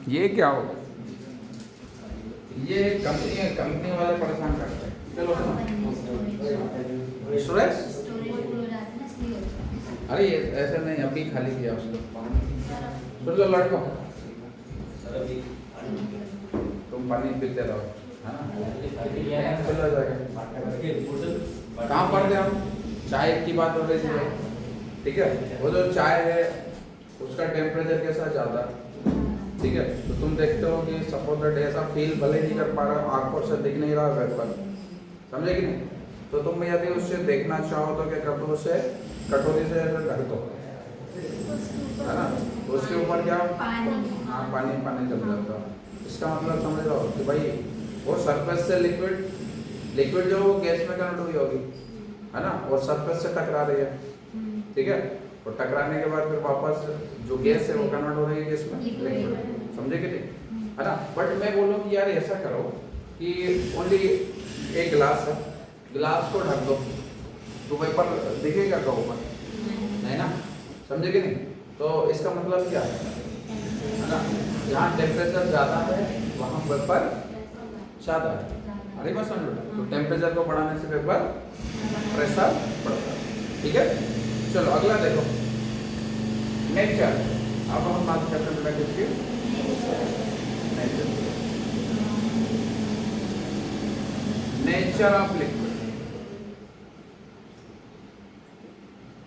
ये क्या होगा? ये कंपनी वाले परेशान करते हैं। चलो स्टोरेज, अरे ये ऐसे नहीं, अभी खाली किया उसको। सुन लो लड़को, तुम पानी पीते रहो, है ना? चलो जाके कहाँ पढ़ते हम? चाय की बात हो रही थी, ठीक है? वो जो चाय है उसका टेम्परेचर कैसा ज़्यादा, ठीक है? तो तुम देखते हो कि सपोज दैट ऐसा फील भले नहीं कर पा रहे हो, आँखों से दिख नहीं रहा वेब पर, समझे कि नहीं? तो तुम यदि उससे देखना चाहो तो क्या कर दो, उसे कटोरी से ढक दो, है ना? तो उसके ऊपर क्या, हाँ पानी जम जाता है। इसका मतलब समझ लो कि भाई वो सरफेस से लिक्विड जो वो गैस में कन्वर्ट हुई होगी, है ना? और सरफेस से टकरा रही है, ठीक है? और टकराने के बाद फिर वापस जो गैस है वो कन्वर्ट हो रही है गैस में लिक्विड, समझे कि नहीं? है ना? बट मैं बोलूँ कि यार ऐसा करो कि ओनली एक गिलास है, गिलास को ढक दो तो वेपर दिखेगा क्या ऊपर? नहीं ना, समझे कि नहीं? तो इसका मतलब क्या है ना? जहाँ टेम्परेचर ज़्यादा है वहाँ वेपर ज़्यादा है। अरे बस समझ बेटा, तो टेम्परेचर को बढ़ाने से वेपर प्रेशर बढ़ता है, ठीक है? चलो अगला देखो, नेचर। अब हम बात करते हैं बेटा किसकी? नेचर ऑफ लिक्विड,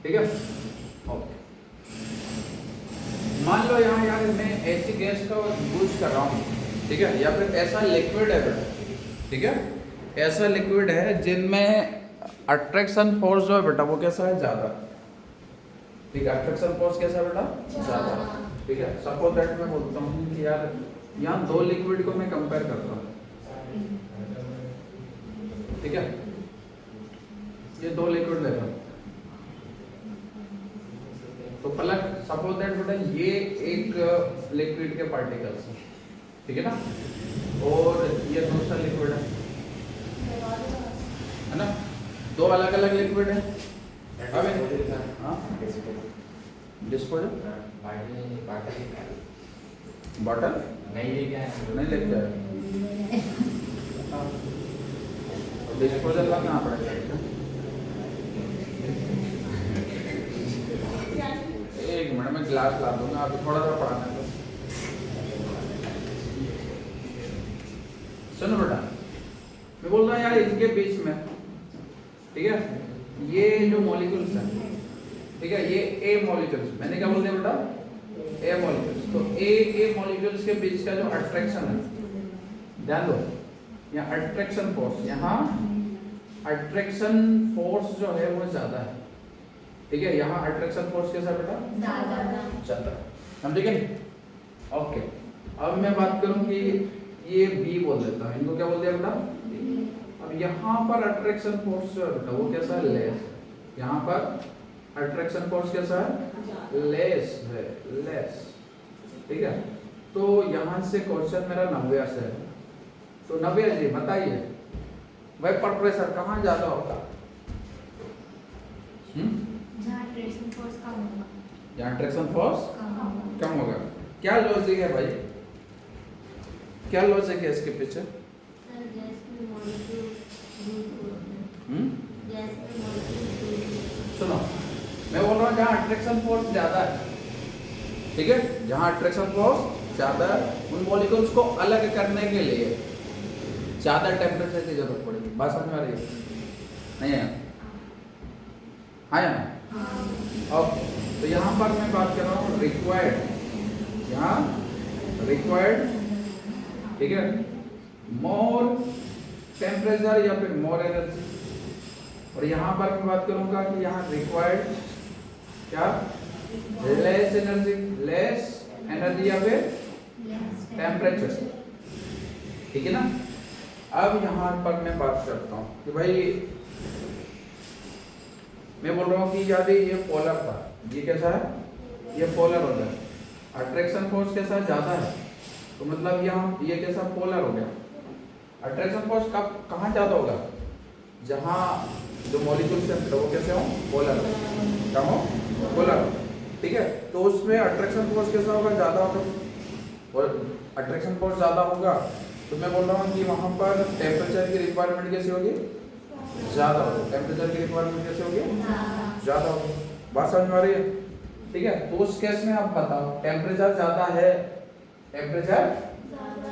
ठीक है? ओके, मान लो यहाँ यार मैं ऐसी गैस का यूज कर रहा हूँ, ठीक है? या फिर ऐसा लिक्विड है बेटा, ठीक है? ऐसा लिक्विड है जिनमें अट्रैक्शन फोर्स जो है बेटा वो कैसा है? ज़्यादा, ठीक है? अट्रैक्शन फोर्स कैसा है बेटा? ज़्यादा, ठीक है? सपोज दैट मैं बोलता हूँ कि यार यहाँ दो लिक्विड को मैं कंपेयर करता हूँ, ठीक है? ये दो लिक्विड ले रहा हूँ, तो पलक सपोज दैट बेटा ये एक लिक्विड के पार्टिकल्स हैं, ठीक है ना? और ये दूसरा लिक्विड है ना? दो अलग अलग लिक्विड है। अब हाँ डिस्पोजल बॉटल नहीं लेके आए, डिस्पोजल का कहाँ पड़ेगा? एक मिनट में गिलास ला दूंगा, अभी थोड़ा सा पढ़ाने दो। सुनो बेटा, मैं बोल रहा हूँ यार इनके बीच में, ठीक है? ये जो मॉलिक्यूल्स हैं, ठीक है? ये ए मॉलिक्यूल्स, मैंने क्या बोल दिया बेटा? A molecules. तो ए मॉलिक्यूल्स के बीच का जो अट्रैक्शन है, ध्यान दो, यहाँ अट्रैक्शन फोर्स, यहाँ अट्रैक्शन फोर्स जो है वो ज्यादा है, ठीक है? यहाँ अट्रैक्शन फोर्स कैसा बेटा? ज्यादा, समझे कि नहीं? ओके, अब मैं बात करूं कि ये बी बोल देता हूँ, इनको क्या बोल दिया बेटा? अब यहाँ पर अट्रैक्शन फोर्स जो है बेटा वो कैसा है? लेस। यहाँ पर अट्रैक्शन फोर्स कैसा है? लेस है, लेस, ठीक है? तो यहाँ से क्वेश्चन मेरा नव्या से है, तो नव्या जी बताइए वेपर प्रेशर कहाँ ज्यादा होगा? जहाँ अट्रैक्शन फोर्स कम होगा, जहाँ अट्रैक्शन फोर्स कम होगा। क्या लॉजिक है भाई? क्या लॉजिक है इसके पीछे? सुनो, मैं बोल रहा हूँ जहाँ अट्रैक्शन फोर्स ज्यादा है, ठीक है? जहाँ अट्रैक्शन फोर्स ज्यादा है, उन मॉलिक्यूल्स को अलग करने के लिए ज्यादा टेम्परेचर की जरूरत पड़ेगी। बात समझ में आ रही है? नहीं है? हाँ या ना? ओके, तो यहाँ पर मैं बात कर रहा हूँ रिक्वायर्ड, यहाँ रिक्वायर्ड, ठीक है? मोर टेम्परेचर या फिर मोर एनर्जी। और यहाँ पर मैं बात करूँगा कि यहाँ रिक्वायर्ड क्या? लेस एनर्जी या फिर टेम्परेचर, ठीक है ना? अब यहाँ पर मैं बात करता हूँ कि भाई मैं बोल रहा हूँ कि यदि ये पोलर था, ये कैसा है? ये पोलर हो गया, अट्रैक्शन फोर्स कैसा ज्यादा है, तो मतलब यहाँ ये कैसा? पोलर हो गया। अट्रैक्शन फोर्स कब कहाँ ज्यादा होगा? जहाँ जो मॉलिक्यूल्स हैं वो कैसे हो? पोलर, क्या हो? पोलर, ठीक है? तो उसमें अट्रैक्शन फोर्स कैसा होगा? ज्यादा होगा, और अट्रैक्शन फोर्स ज़्यादा होगा तो मैं बोल रहा हूँ कि वहाँ पर टेम्परेचर की रिक्वायरमेंट कैसी होगी, ज़्यादा होगी। टेम्परेचर की रिक्वायरमेंट कैसी होगी, ज़्यादा होगी। बात समझ में आ रही है? ठीक है, तो उस केस में आप बताओ टेम्परेचर ज़्यादा है, टेम्परेचर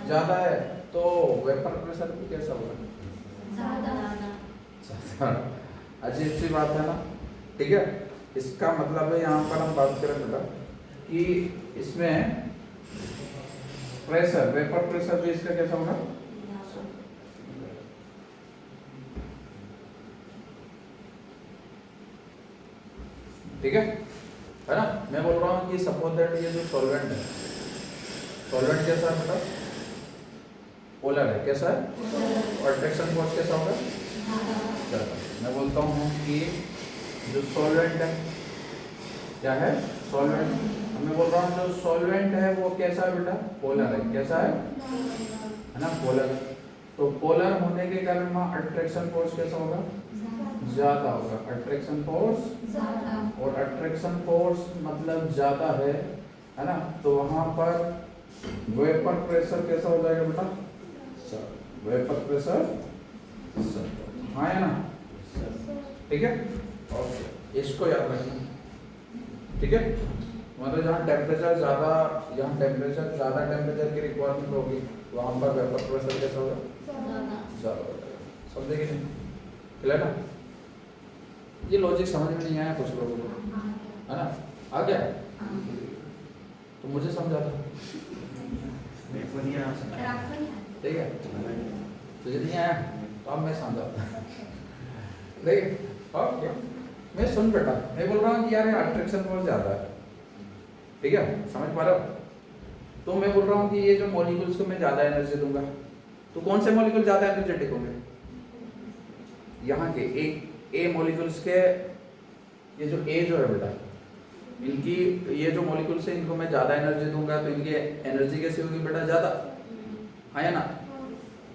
ज़्यादा है तो वेपर प्रेशर भी कैसा होगा, ज़्यादा। अजीब सी बात है ना। ठीक है, इसका मतलब है यहाँ पर हम बात करें बेटा कि इसमें प्रेशर, वेपर प्रेशर भी इसका कैसा होगा, ठीक है ना। मैं बोल रहा हूँ कि सपोज दैट ये जो सॉल्वेंट है, सॉल्वेंट कैसा है बेटा, पोलर है, कैसा है, और अट्रैक्शन फोर्स कैसा होगा, ज़्यादा। मैं बोलता हूँ कि जो सॉल्वेंट है, क्या है, सॉल्वेंट। मैं बोल रहा हूँ जो सॉल्वेंट है वो कैसा है बेटा, पोलर है, कैसा है ना, पोलर। तो पोलर होने के कारण वहाँ अट्रैक्शन फोर्स कैसा होगा, ज़्यादा होगा। अट्रैक्शन फोर्स, और अट्रैक्शन फोर्स मतलब ज़्यादा है ना, तो वहाँ पर वेपर प्रेशर कैसा हो जाएगा बेटा, वेपर प्रेशर, हाँ है ना, ठीक है। ओके, इसको याद रखना, ठीक है। मतलब जहाँ टेम्परेचर ज़्यादा, जहाँ टेम्परेचर ज़्यादा टेम्परेचर की रिक्वायरमेंट होगी वहाँ पर वेपर प्रेशर कैसा होगा, ज़्यादा हो जाएगा। समझे कि नहीं, क्लियर ना। ये लॉजिक समझ में नहीं आया कुछ लोगों को, है ना, आ गया तो मुझे समझा था, ठीक है। तुझे नहीं आया तो अब मैं समझाता, देखिए। ओके, मैं सुन बेटा, मैं बोल रहा हूँ कि यार अट्रैक्शन बहुत ज़्यादा है, ठीक है, समझ पा रहे हो। तो मैं बोल रहा हूँ कि ये जो मॉलिक्यूल्स को मैं ज़्यादा एनर्जी दूंगा तो कौन से मॉलिक्यूल ज़्यादा एनर्जेटिक होंगे, यहाँ के एक ए मॉलिक्यूल्स के, ये जो ए जो है बेटा, इनकी ये जो मॉलिक्यूल्स है इनको मैं ज़्यादा एनर्जी दूंगा तो इनकी एनर्जी कैसी होगी बेटा, ज़्यादा, है ना।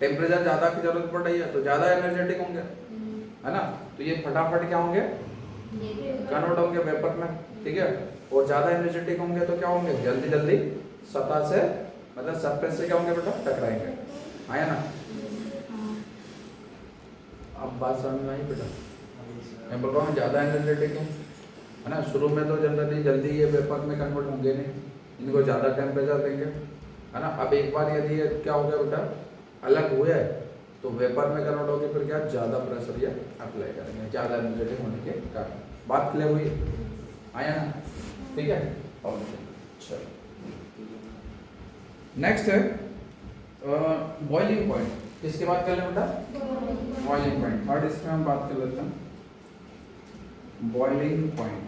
टेम्परेचर ज़्यादा की जरूरत पड़ रही है तो ज़्यादा एनर्जेटिक होंगे, है ना। तो ये फटाफट क्या होंगे, कन्वर्ट होंगे वेपर में, ठीक है। और ज़्यादा एनर्जेटिक होंगे तो क्या होंगे, जल्दी जल्दी सतह से, मतलब सरफेस से क्या होंगे बेटा, टकराएंगे, है ना। अब बात समझ में आई बेटा, मैं बोल रहा हूँ ज़्यादा एनर्जेटिक है ना। शुरू में तो जनरली जल्दी ये वेपर में कन्वर्ट होंगे नहीं, इनको ज़्यादा टेम्परेचर देंगे, है ना। अब एक बार यदि ये क्या हो गया बेटा, अलग हुए तो वेपर में कन्वर्ट होकर फिर क्या, ज़्यादा प्रेशर ये अप्लाई करेंगे, ज़्यादा एनर्जेटिक होने के कारण। बात क्लियर हुई, आया ना, ठीक है। ओके, चलो नेक्स्ट है बॉइलिंग पॉइंट। किसकी बात कर लें बेटा, बॉइलिंग पॉइंट। थर्ड इसमें हम बात कर लेते हैं बॉइलिंग पॉइंट।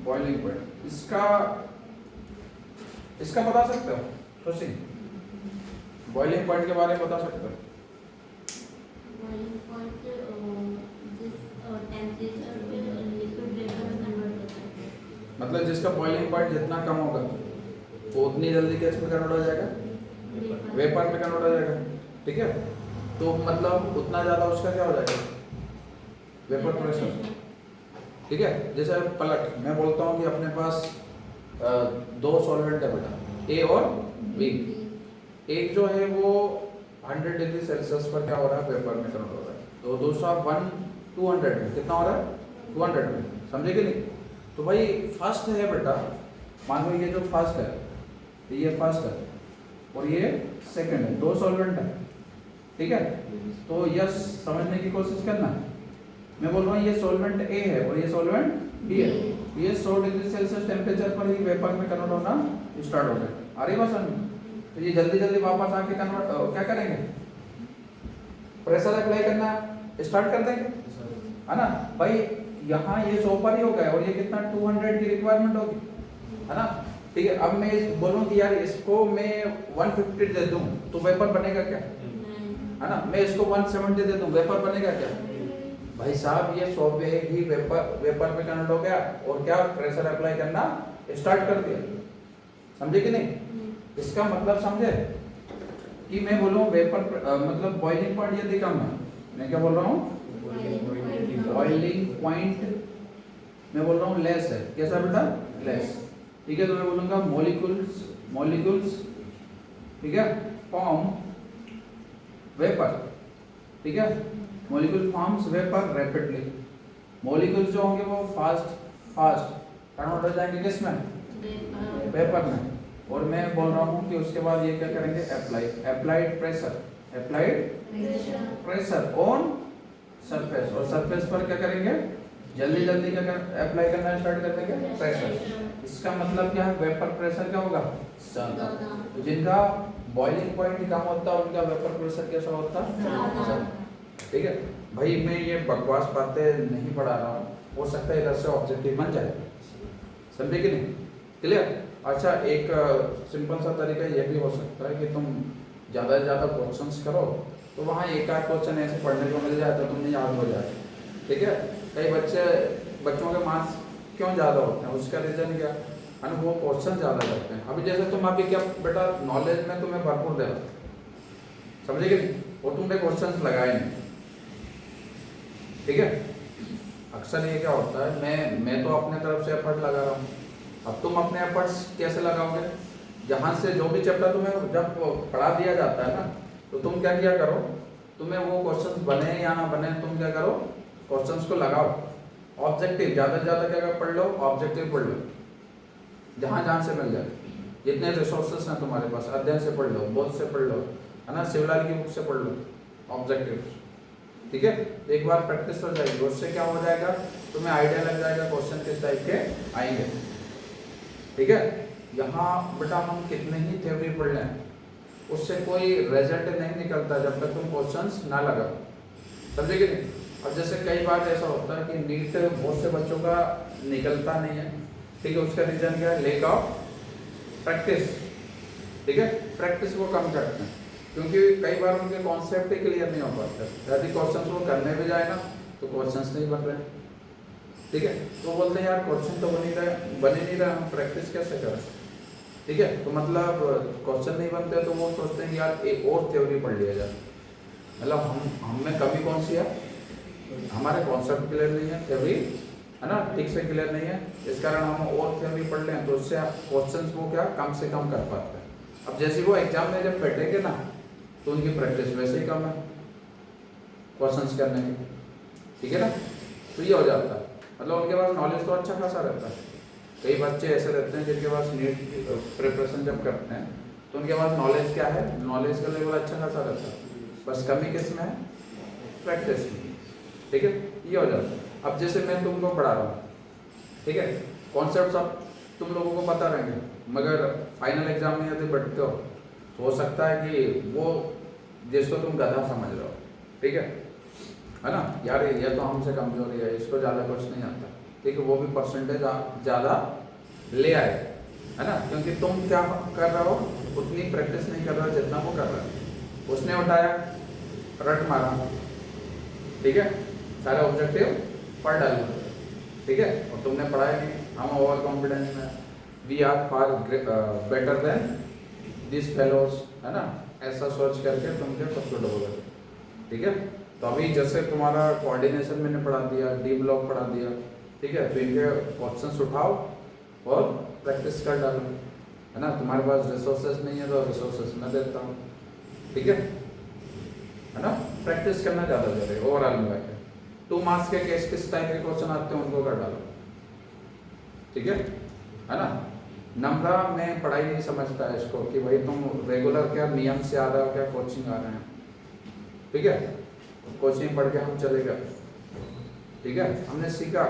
बॉइलिंग पॉइंट इसका बता सकते हो सोची, बॉइलिंग पॉइंट के बारे में बता सकते हो। बॉइलिंग पॉइंट जिस टेम्परेचर पे लिक्विड वेपर में कन्वर्ट होता है, मतलब जिसका बॉइलिंग पॉइंट जितना कम होगा वो उतनी जल्दी गैस में कन्वर्ट हो जाएगा, वेपर में कन्वर्ट हो जाएगा, ठीक है। तो मतलब उतना ज़्यादा उसका क्या हो जाएगा, वेपर प्रेशर, ठीक है। जैसे पलट, मैं बोलता हूँ कि अपने पास दो सॉल्वेंट है बेटा, ए और बी। एक जो है वो 100 डिग्री सेल्सियस पर क्या हो रहा है, वेपर में कन्वर्ट हो रहा है। तो दूसरा 200 में कितना हो रहा है, 200 में, समझे कि नहीं। तो भाई फर्स्ट है बेटा, मान लो ये जो फर्स्ट है, ये फर्स्ट है और ये सेकंड है, दो सॉल्वेंट है, ठीक है। तो यह समझने की कोशिश करना, मैं बोल रहा हूँ ये सॉल्वेंट ए है और ये सॉल्वेंट बी है। ये 100 डिग्री सेल्सियस टेम्परेचर पर ही वेपर में कन्वर्ट होना स्टार्ट हो गया, आ रही बात समझ। तो ये जल्दी जल्दी वापस आके कन्वर्ट क्या करेंगे, प्रेशर अप्लाई करना स्टार्ट कर देंगे, है ना। भाई यहाँ ये 100 पर ही हो गया और ये कितना 200 की रिक्वायरमेंट होगी, है ना, ठीक है। अब मैं बोलूँ कि यार इसको मैं 150 दे दूँ तो वेपर बनेगा क्या, है ना। मैं इसको 170 दे दूँ, वेपर बनेगा क्या। भाई साहब ये 100 पे ही वेपर में कन्वर्ट हो गया और क्या प्रेशर अप्लाई करना स्टार्ट कर दिया, समझे कि नहीं। इसका मतलब समझे कि मैं बोलूँ वेपर मतलब बॉइलिंग पॉइंट ये देखा मैं क्या बोल रहा हूँ, बॉइलिंग पॉइंट मैं बोल रहा हूँ लेस है, कैसा बेटा, लेस। ठीक है, तो मैं बोलूँगा मॉलिक्यूल्स, मॉलिक्यूल्स, ठीक है, फॉर्म वेपर, ठीक है, molecule forms vapour rapidly. Molecules जो होंगे वो फास्ट कन्वर्ट हो जाएंगे किस में, वेपर में। और मैं बोल रहा हूँ कि उसके बाद ये क्या करेंगे, अप्लाइड प्रेशर ऑन सरफेस, और सरफेस पर क्या करेंगे, जल्दी जल्दी क्या अप्लाई करना स्टार्ट कर देंगे, प्रेशर। इसका मतलब क्या है, वेपर प्रेशर क्या होगा, ज्यादा। तो जिनका बॉइलिंग पॉइंट कम होता है उनका वेपर प्रेशर कैसा होता है, ठीक है। भाई मैं ये बकवास बातें नहीं पढ़ा रहा हूँ, हो सकता है इधर से ऑब्जेक्टिव बन जाए, समझे कि नहीं, क्लियर। अच्छा, एक सिंपल सा तरीका ये भी हो सकता है कि तुम ज़्यादा से ज़्यादा क्वेश्चंस करो, तो वहाँ एक आध क्वेश्चन ऐसे पढ़ने को मिल जाए तो तुम्हें याद हो जाए, ठीक है। कई बच्चों के मार्क्स क्यों ज़्यादा होते हैं, उसका रीज़न क्या है ना, वो क्वेश्चन ज़्यादा करते हैं। अभी जैसे तुम अभी क्या बेटा, नॉलेज में तुम्हें भरपूर दे रहा, समझे कि नहीं, और तुमने क्वेश्चन लगाए नहीं, ठीक है। अक्सर ये क्या होता है, मैं तो अपने तरफ से एफर्ट लगा रहा हूँ, अब तुम अपने एफर्ट्स कैसे लगाओगे, जहाँ से जो भी चैप्टर तुम्हें जब पढ़ा दिया जाता है ना, तो तुम क्या किया करो, तुम्हें वो क्वेश्चंस बने या ना बने, तुम क्या करो, क्वेश्चंस को लगाओ, ऑब्जेक्टिव ज़्यादा से ज़्यादा क्या पढ़ लो, ऑब्जेक्टिव पढ़ लो, जहाँ जहाँ से मिल जाए, जितने रिसोर्सेस हैं तुम्हारे पास, अध्ययन से पढ़ लो, बोध से पढ़ लो, है ना, शिवलाल की बुक से पढ़ लो ऑब्जेक्टिव, ठीक है। एक बार प्रैक्टिस हो जाएगी, उससे क्या हो जाएगा, तुम्हें आइडिया लग जाएगा क्वेश्चन किस टाइप के आएंगे, ठीक है। यहाँ बेटा हम कितने ही थ्योरी पढ़ लें, उससे कोई रिजल्ट नहीं निकलता जब तक तुम क्वेश्चंस ना लगाओ, समझे कि नहीं। अब जैसे कई बार ऐसा होता है कि नीट बहुत से बच्चों का निकलता नहीं है, ठीक है, उसका रीजन क्या है, लेक ऑफ प्रैक्टिस, ठीक है, प्रैक्टिस वो कम करते हैं, क्योंकि कई बार उनके कॉन्सेप्ट ही क्लियर नहीं हो पाते, यदि क्वेश्चन वो करने भी जाए ना तो क्वेश्चंस नहीं बन रहे, ठीक है, तो बोलते हैं यार क्वेश्चन तो बन ही नहीं रहा, हम प्रैक्टिस कैसे करें, ठीक है। तो मतलब क्वेश्चन नहीं बनते तो वो सोचते हैं कि यार एक और थ्योरी पढ़ लिया जाए, मतलब हम में कमी कौन सी है, हमारे कॉन्सेप्ट क्लियर नहीं है, थ्योरी है ना ठीक से क्लियर नहीं है, इस कारण हम और थ्योरी पढ़ लें तो उससे क्वेश्चंस वो क्या कम से कम कर पाते हैं। अब जैसे वो एग्जाम में जब बैठेंगे ना तो उनकी प्रैक्टिस वैसे ही कम है क्वेश्चंस करने की, ठीक है ना, तो ये हो जाता है, मतलब उनके पास नॉलेज तो अच्छा खासा रहता है। कई बच्चे ऐसे रहते हैं जिनके पास नीट प्रिपरेशन जब करते हैं तो उनके पास नॉलेज क्या है, नॉलेज का लेवल अच्छा खासा रहता है, बस कमी किस में है, प्रैक्टिस में, ठीक है, ये हो जाता है। अब जैसे मैं तुमको पढ़ा रहा हूँ, ठीक है, कॉन्सेप्ट अब तुम लोगों को पता रहेंगे, मगर फाइनल एग्जाम में यदि बैठते हो तो हो सकता है कि वो जिसको तुम गधा समझ रहे हो, ठीक है ना, यार ये तो हमसे कमजोरी है, इसको ज़्यादा कुछ नहीं आता, ठीक है, वो भी परसेंटेज ज़्यादा ले आए, है ना, क्योंकि तुम क्या कर रहे हो, उतनी प्रैक्टिस नहीं कर रहे हो जितना वो कर रहा है, उसने उठाया रट मारा, ठीक है, सारे ऑब्जेक्टिव पढ़ डालो, ठीक है, और तुमने पढ़ाया नहीं, हम ओवर कॉन्फिडेंस में, we are far better than this fellows, है ना, ऐसा सोच करके तुम क्या खुद को डोबोगे, ठीक है। तो अभी जैसे तुम्हारा कोऑर्डिनेशन मैंने पढ़ा दिया, डी ब्लॉक पढ़ा दिया, ठीक है, तो इनके क्वेश्चंस उठाओ और प्रैक्टिस कर डालो, है ना, तुम्हारे पास रिसोर्सेज नहीं है तो रिसोर्सेज मैं देता हूँ, ठीक है ना, प्रैक्टिस करना ज़्यादा जरूरी है ओवरऑल मिला के। 2 मार्क्स के किस टाइप के क्वेश्चन आते हैं उनको कर डालो, ठीक है ना। नम्रा में पढ़ाई नहीं समझता है इसको कि भाई तुम रेगुलर क्या नियम से आ रहे हो, क्या कोचिंग आ रहे हैं, ठीक है, कोचिंग पढ़ के हम चले गए, ठीक है, हमने सीखा,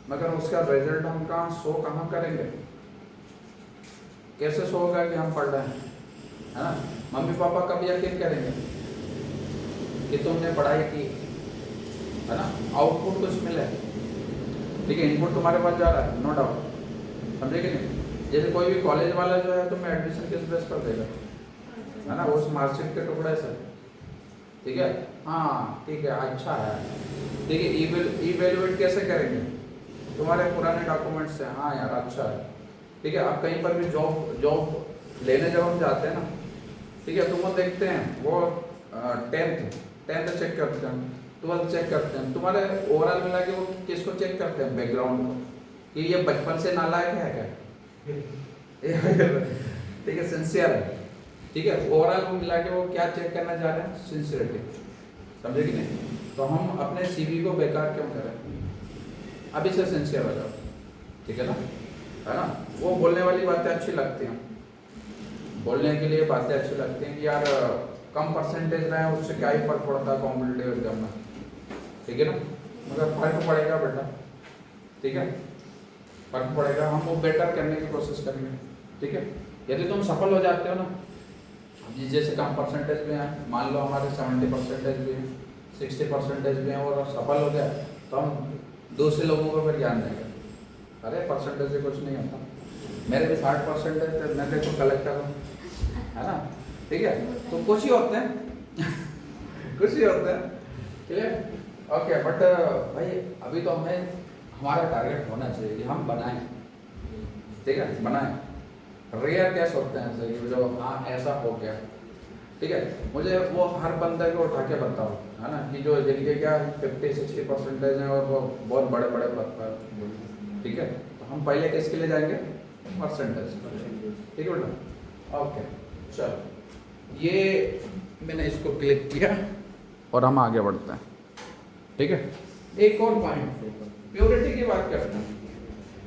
मगर उसका रिजल्ट हम कहाँ करेंगे, कैसे शो होगा कि हम पढ़ रहे हैं, है ना। मम्मी पापा कब यकीन करेंगे कि तुमने पढ़ाई की, है ना, आउटपुट कुछ मिले, ठीक है, इनपुट तुम्हारे पास जा रहा है, नो डाउट, समझे कि नहीं। जैसे कोई भी कॉलेज वाला जो है तुम्हें एडमिशन किस बेस पर देगा, है ना, उस मार्कशीट के टुकड़े से, ठीक है, हाँ ठीक है अच्छा है, ठीक है, इवेल्युएट कैसे करेंगे, तुम्हारे पुराने डॉक्यूमेंट्स से, हाँ यार अच्छा है, ठीक है। अब कहीं पर भी जॉब लेने जब हम जाते हैं ना, ठीक है, तो वो देखते हैं, वो 10th चेक करते हैं, 12th चेक करते हैं, तुम्हारे ओवरऑल मिला के वो किसको चेक करते हैं, बैकग्राउंड को, कि ये बचपन से नालायक है क्या, ठीक है, सिंसियर है, ठीक है। ओवरऑल को मिला के वो क्या चेक करना चाह रहे हैं, सिंसियरिटी, समझे कि नहीं। तो हम अपने सीवी को बेकार क्यों करें, अभी से सिंसियर हो जाओ, ठीक है ना, है ना। वो बोलने वाली बातें अच्छी लगती हैं, बोलने के लिए बातें अच्छी लगती हैं कि यार कम परसेंटेज रहे उससे क्या ही फर्क पड़ता है कॉम्पिटिटिव एग्जाम में, ठीक है ना, मगर फर्क पड़ेगा बेटा, ठीक है, फर्क पड़ेगा। हम वो बेटर करने की कोशिश करेंगे, ठीक है। यदि तुम सफल हो जाते हो ना, जैसे कम परसेंटेज भी हैं, मान लो हमारे 70% भी हैं, 60% भी हैं, और सफल हो गया तो हम दूसरे लोगों को फिर ज्ञान देंगे, अरे परसेंटेज से कुछ नहीं होता, मेरे भी 60% है तो मैं देखो कलेक्टर हूँ, है ना, ठीक है। तो कुछ ही होते हैं कुछ ही होते हैं, क्लियर, ओके। बट भाई अभी तो हमें हमारा टारगेट होना चाहिए कि हम बनाएं, ठीक है, बनाएं। रेयर केस होते हैं ऐसे कि जो हाँ ऐसा हो गया, ठीक है। मुझे वो हर बंदे को उठा के बताओ, है ना, कि जो जिनके क्या 50-60% हैं और वो बहुत बड़े बड़े पद पर, ठीक है। तो हम पहले किसके लिए जाएंगे, परसेंटेज, ठीक है बेटा, ओके। चलो ये मैंने इसको क्लिक किया और हम आगे बढ़ते हैं, ठीक है। एक और पॉइंट, प्योरिटी की बात करते हैं,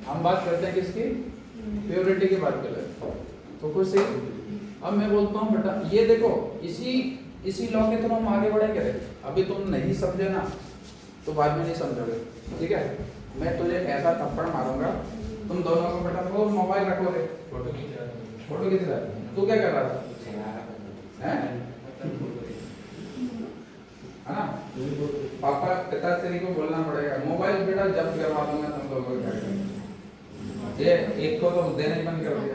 हम बात करते हैं किसकी, प्योरिटी की बात कर रहे हैं। तो कुछ सी अब मैं बोलता हूँ बेटा ये देखो, इसी लॉ के थ्रू हम आगे बढ़ेंगे। अभी तुम नहीं समझे ना तो बाद में नहीं समझोगे, ठीक है। मैं तुझे ऐसा थप्पड़ मारूंगा, तुम दोनों को बेटा वो मोबाइल रखोगे, फोटो खींच रहा है, तू क्या कर रहा था, है ना। पापा पिताश्री को बोलना पड़ेगा, मोबाइल बेटा जब्त करवा दूंगा तुम लोगों को, ये एक को तो देना ही बंद कर दिया,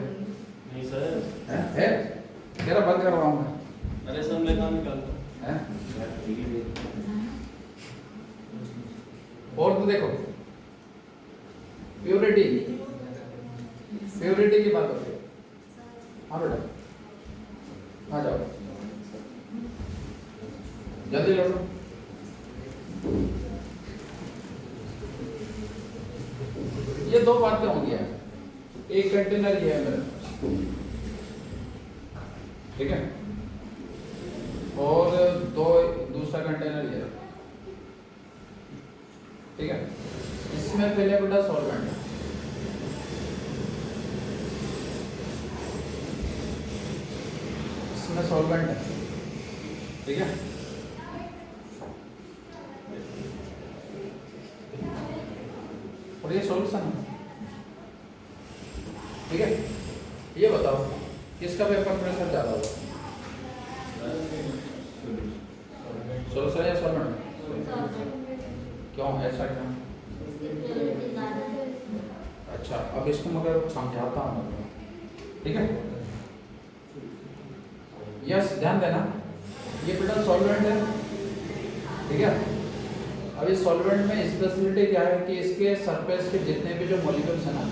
नहीं सर, है तेरा बंद करवाऊंगा, अरे सब मैं काम निकालता है। और तो देखो प्योरिटी की बात होती है, हाँ बेटा आ जाओ जल्दी लौटो। ये दो बातें होंगी, एक कंटेनर ये है मेरे, ठीक है, और दूसरा कंटेनर ये है, ठीक है। इसमें पहले बेटा सॉल्वेंट, इसमें सॉल्वेंट है, ठीक है। और ये सॉल्यूशन है, ठीक है। ये बताओ किसका पेपर प्रेशर ज्यादा होगा, सॉल्यूशन या सॉल्वेंट, क्यों ऐसा क्यों। अच्छा अब इसको मगर समझाता हूँ, ठीक है। यस ध्यान देना, ये बेटा सॉल्वेंट है, ठीक है। अब इस सॉल्वेंट में स्पेशलिटी क्या है कि इसके सरफेस के जितने भी जो मॉलिक्यूल्स हैं ना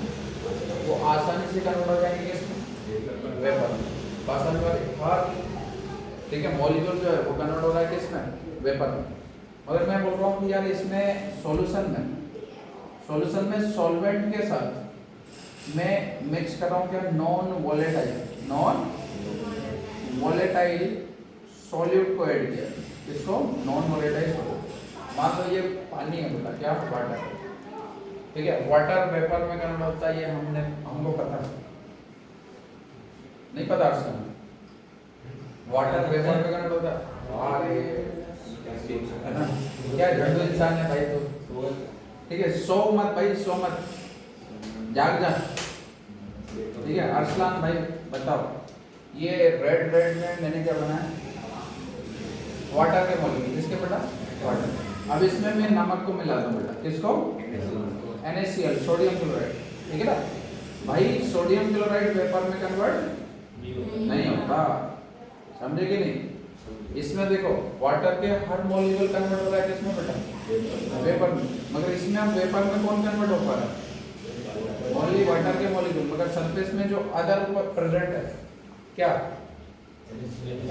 वो आसानी से कन्वर्ट हो जाएंगे किसमें, वेपर में, आसानी वाले हर, ठीक है, मॉलिक्यूल जो है वो कन्वर्ट हो रहा है किसमें, वेपर में। मगर मैं बोल रहा हूँ कि यार इसमें सॉल्यूशन में सॉल्वेंट के साथ मैं मिक्स कर रहा हूँ क्या, नॉन वोलेटाइल सॉल्यूट को ऐड किया, इसको नॉन वोलेटाइल, मान लो ये पानी है बेटा, क्या वाटर, ठीक है। वाटर वेपर में कन्वर्ट होता है, ये हमको पता नहीं, पता अर्षण वाटर वेपर में कन्वर्ट होता है, है ना, क्या झंडू इंसान है भाई तो, ठीक है। सो मत जाग जा, ठीक है। अरसलान भाई बताओ, ये रेड में मैंने क्या बनाया, वाटर के मॉलिक्यूल, किसके बेटा, वाटर। अब इसमें मैं नमक को मिला दूं बेटा, किसको, NaCl, सोडियम क्लोराइड, ठीक है ना भाई। सोडियम क्लोराइड वेपर में कन्वर्ट नहीं होता, समझे कि नहीं। इसमें देखो वाटर के हर मॉलिक्यूल कन्वर्ट हो रहा है किसमें बेटा, वेपर में, मगर इसमें हम वेपर में कौन कन्वर्ट हो पा रहा है, ओनली वाटर के मॉलिक्यूल, मगर सरफेस में जो अदर प्रेजेंट है क्या,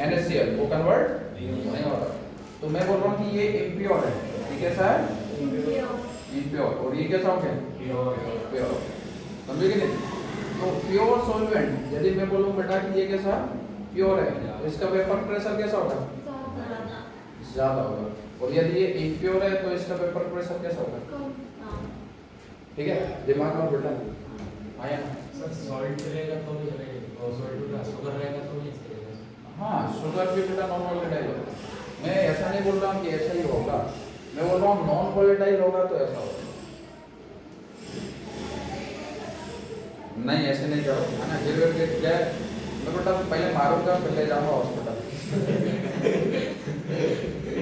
NaCl, वो कन्वर्ट नहीं हो रहा। तो मैं बोल रहा हूँ कि ये इम्प्योर है, ये कैसा है, इम्प्योर, और ये कैसा हो गया, प्योर, समझे कि नहीं। तो प्योर सॉल्वेंट यदि मैं बोलूँ बेटा कि ये कैसा प्योर है, तो इसका वेपर प्रेशर कैसा होगा? ज़्यादा होगा। और यदि ये इम्प्योर है तो इसका वेपर प्रेशर कैसा होगा? ठीक है, दिमाग में बेटा आया ना? सर सॉल्ट रहेगा तो भी चलेगा और सॉल्ट का शुगर रहेगा तो भी चलेगा। हाँ, शुगर भी बेटा नॉन वोलेटाइल होगा। मैं ऐसा नहीं बोल रहा हूँ कि ऐसा ही होगा, मैं बोल रहा हूँ नॉन वोलेटाइल होगा तो ऐसा होगा। नहीं ऐसे नहीं जाओ, है ना? गिर के क्या मैं बेटा पहले मारूंगा, पहले जाऊंगा हॉस्पिटल।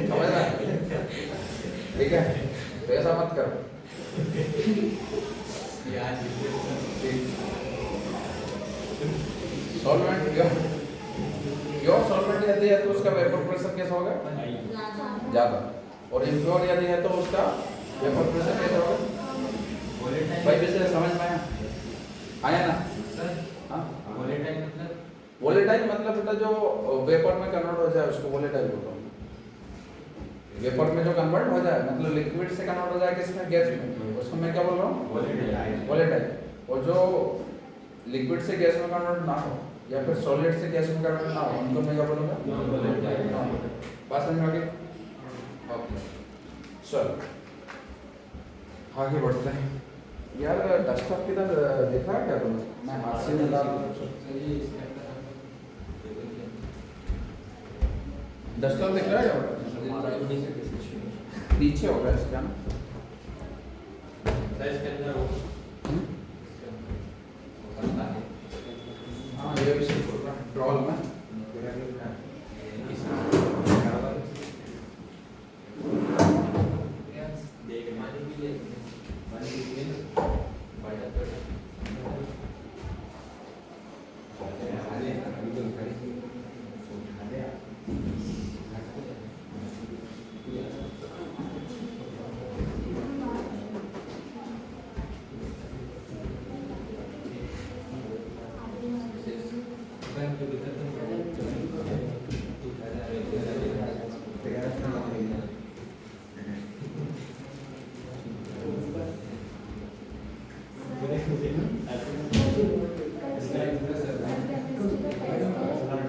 समझ रहा? ठीक है, तो ऐसा मत करो। सॉल्वेंट प्योर सॉल्वेंट यदि है तो उसका वेपर प्रेशर कैसा होगा? ज़्यादा। और इम्प्योर यदि है तो उसका वेपर प्रेशर कैसा होगा? भाई वैसे समझ में आया ना? हाँ, वोलेटाइल मतलब बेटा जो वेपर में कन्वर्ट हो जाए उसको वोलेटाइल बोलते हैं। वेपर में जो कन्वर्ट हो जाए मतलब लिक्विड से कन्वर्ट हो जाए किसमें? गैस में, उसको मैं क्या बोल रहा हूँ? वोलेटाइल। और जो लिक्विड से गैस में कन्वर्ट ना हो या फिर सॉलिड से गैस में कन्वर्ट ना हो उनको मैं क्या बोलूँगा? बात समझ में आ गई? ओके, चलो आगे बढ़ते हैं। यार डस्टअप किधर देखा है क्या तुमने? मैं हाथ से नहीं डाल डस्टअप दिख रहा है क्या? नीचे होगा इसका ना? हाँ ये भी सही बोल रहा है, ड्रॉल में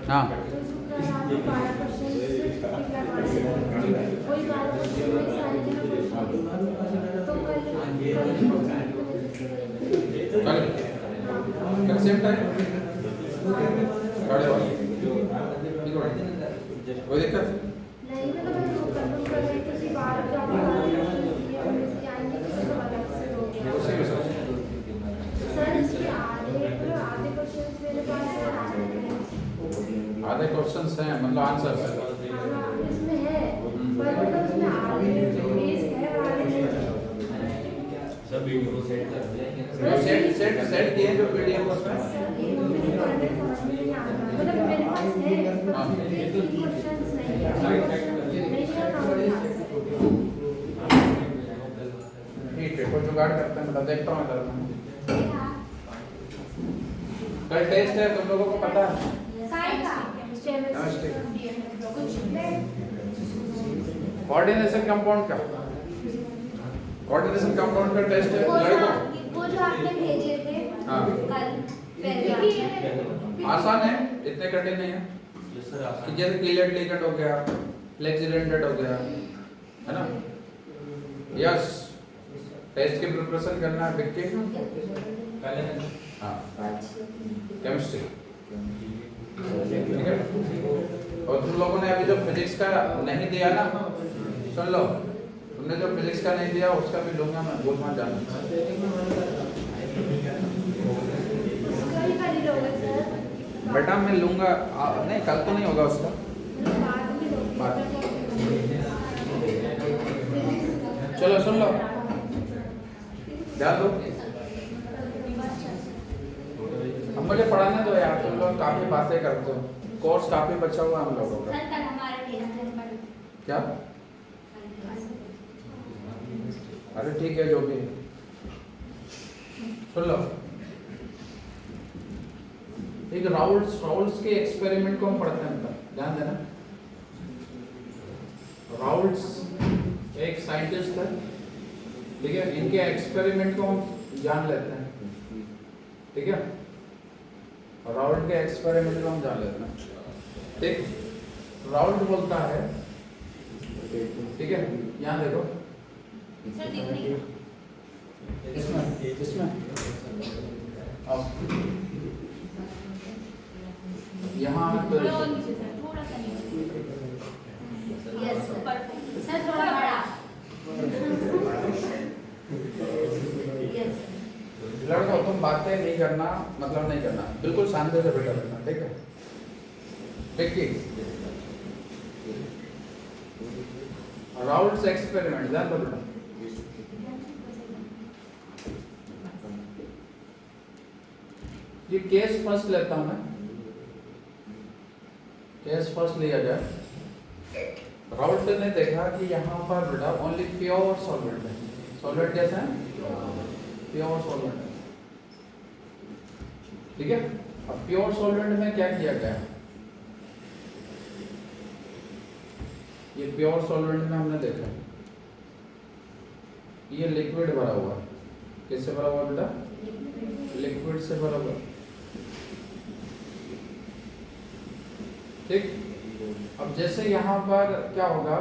हाँ कल सेम टाइम कोई दिक्कत? नहीं मतलब मैं तो कंफर्म कर रही थी कि बाहर जाने वाले सर इसके आधे क्वेश्चंस मेरे पास है, आधे क्वेश्चंस हैं मतलब आंसर है इसमें है पर मतलब उसमें आधे पेज है और आधे नहीं। सब वीडियो सेट कर दिया। सेट किए जो पीडीएफ उसमें मतलब मेरे पास है क्वेश्चंस नहीं ठीक है, कोई जुगाड़ करते हैं, मतलब देखता हूँ इधर। कल टेस्ट है, तुम लोगों को पता है? कोऑर्डिनेशन कंपाउंड का टेस्ट है लड़कों। वो जो आपने भेजे थे हाँ कल पहले आसान है, इतने कठिन नहीं है। कि जैसे क्लियर लीकेट हो गया, फ्लेक्सिडेंटेड हो गया, है ना? यस, टेस्ट की प्रिपरेशन करना है विक्की। हाँ केमिस्ट्री, ठीक है। और तुम लोगों ने अभी जो फिजिक्स का नहीं दिया ना, सुन लो, तुमने जो फिजिक्स का नहीं दिया उसका भी लूंगा मैं, बोल मत जाना। बेटा मैं लूंगा, नहीं कल तो नहीं होगा उसका, बाद। चलो सुन लो, ध्यान दो। अब मुझे पढ़ाने दो यार, तुम लोग काफी बातें करते हो, कोर्स काफी बचा हुआ हम लोगों का। क्या? अरे ठीक है जो भी है, सुन लो। एक राउल्ट्स के एक्सपेरिमेंट को हम पढ़ते हैं, ध्यान देना। राउल्ट्स एक साइंटिस्ट है, ठीक है, इनके एक्सपेरिमेंट को हम जान लेते हैं, ठीक है। राउल्ट के एक्सपेरिमेंट को हम जान लेते हैं। ठीक, राउल्ट बोलता है, ठीक है, यहाँ देखो सर दिख नहीं रहा। इसमें अब यहाँ तो थोड़ा और नीचे सर, थोड़ा सा नीचे। यस सर, सर थोड़ा बड़ा। यस लड़कों तुम बातें नहीं करना, मतलब नहीं करना, बिल्कुल शांति से बैठा रहना, ठीक है। देखिए राउल्ट्स एक्सपेरिमेंट ध्यान दो बेटा। ये केस फर्स्ट लेता हूं मैं, केस फर्स्ट लिया जाए। राउल्ट ने देखा कि यहाँ पर बेटा ओनली प्योर सॉल्वेंट है। सॉल्वेंट कैसा है? प्योर सॉल्वेंट है, ठीक है। अब प्योर सॉल्वेंट में क्या किया गया? ये प्योर सॉल्वेंट में हमने देखा ये लिक्विड भरा हुआ है। किससे भरा हुआ बेटा? लिक्विड से भरा हुआ, ठीक। अब जैसे यहाँ पर क्या होगा,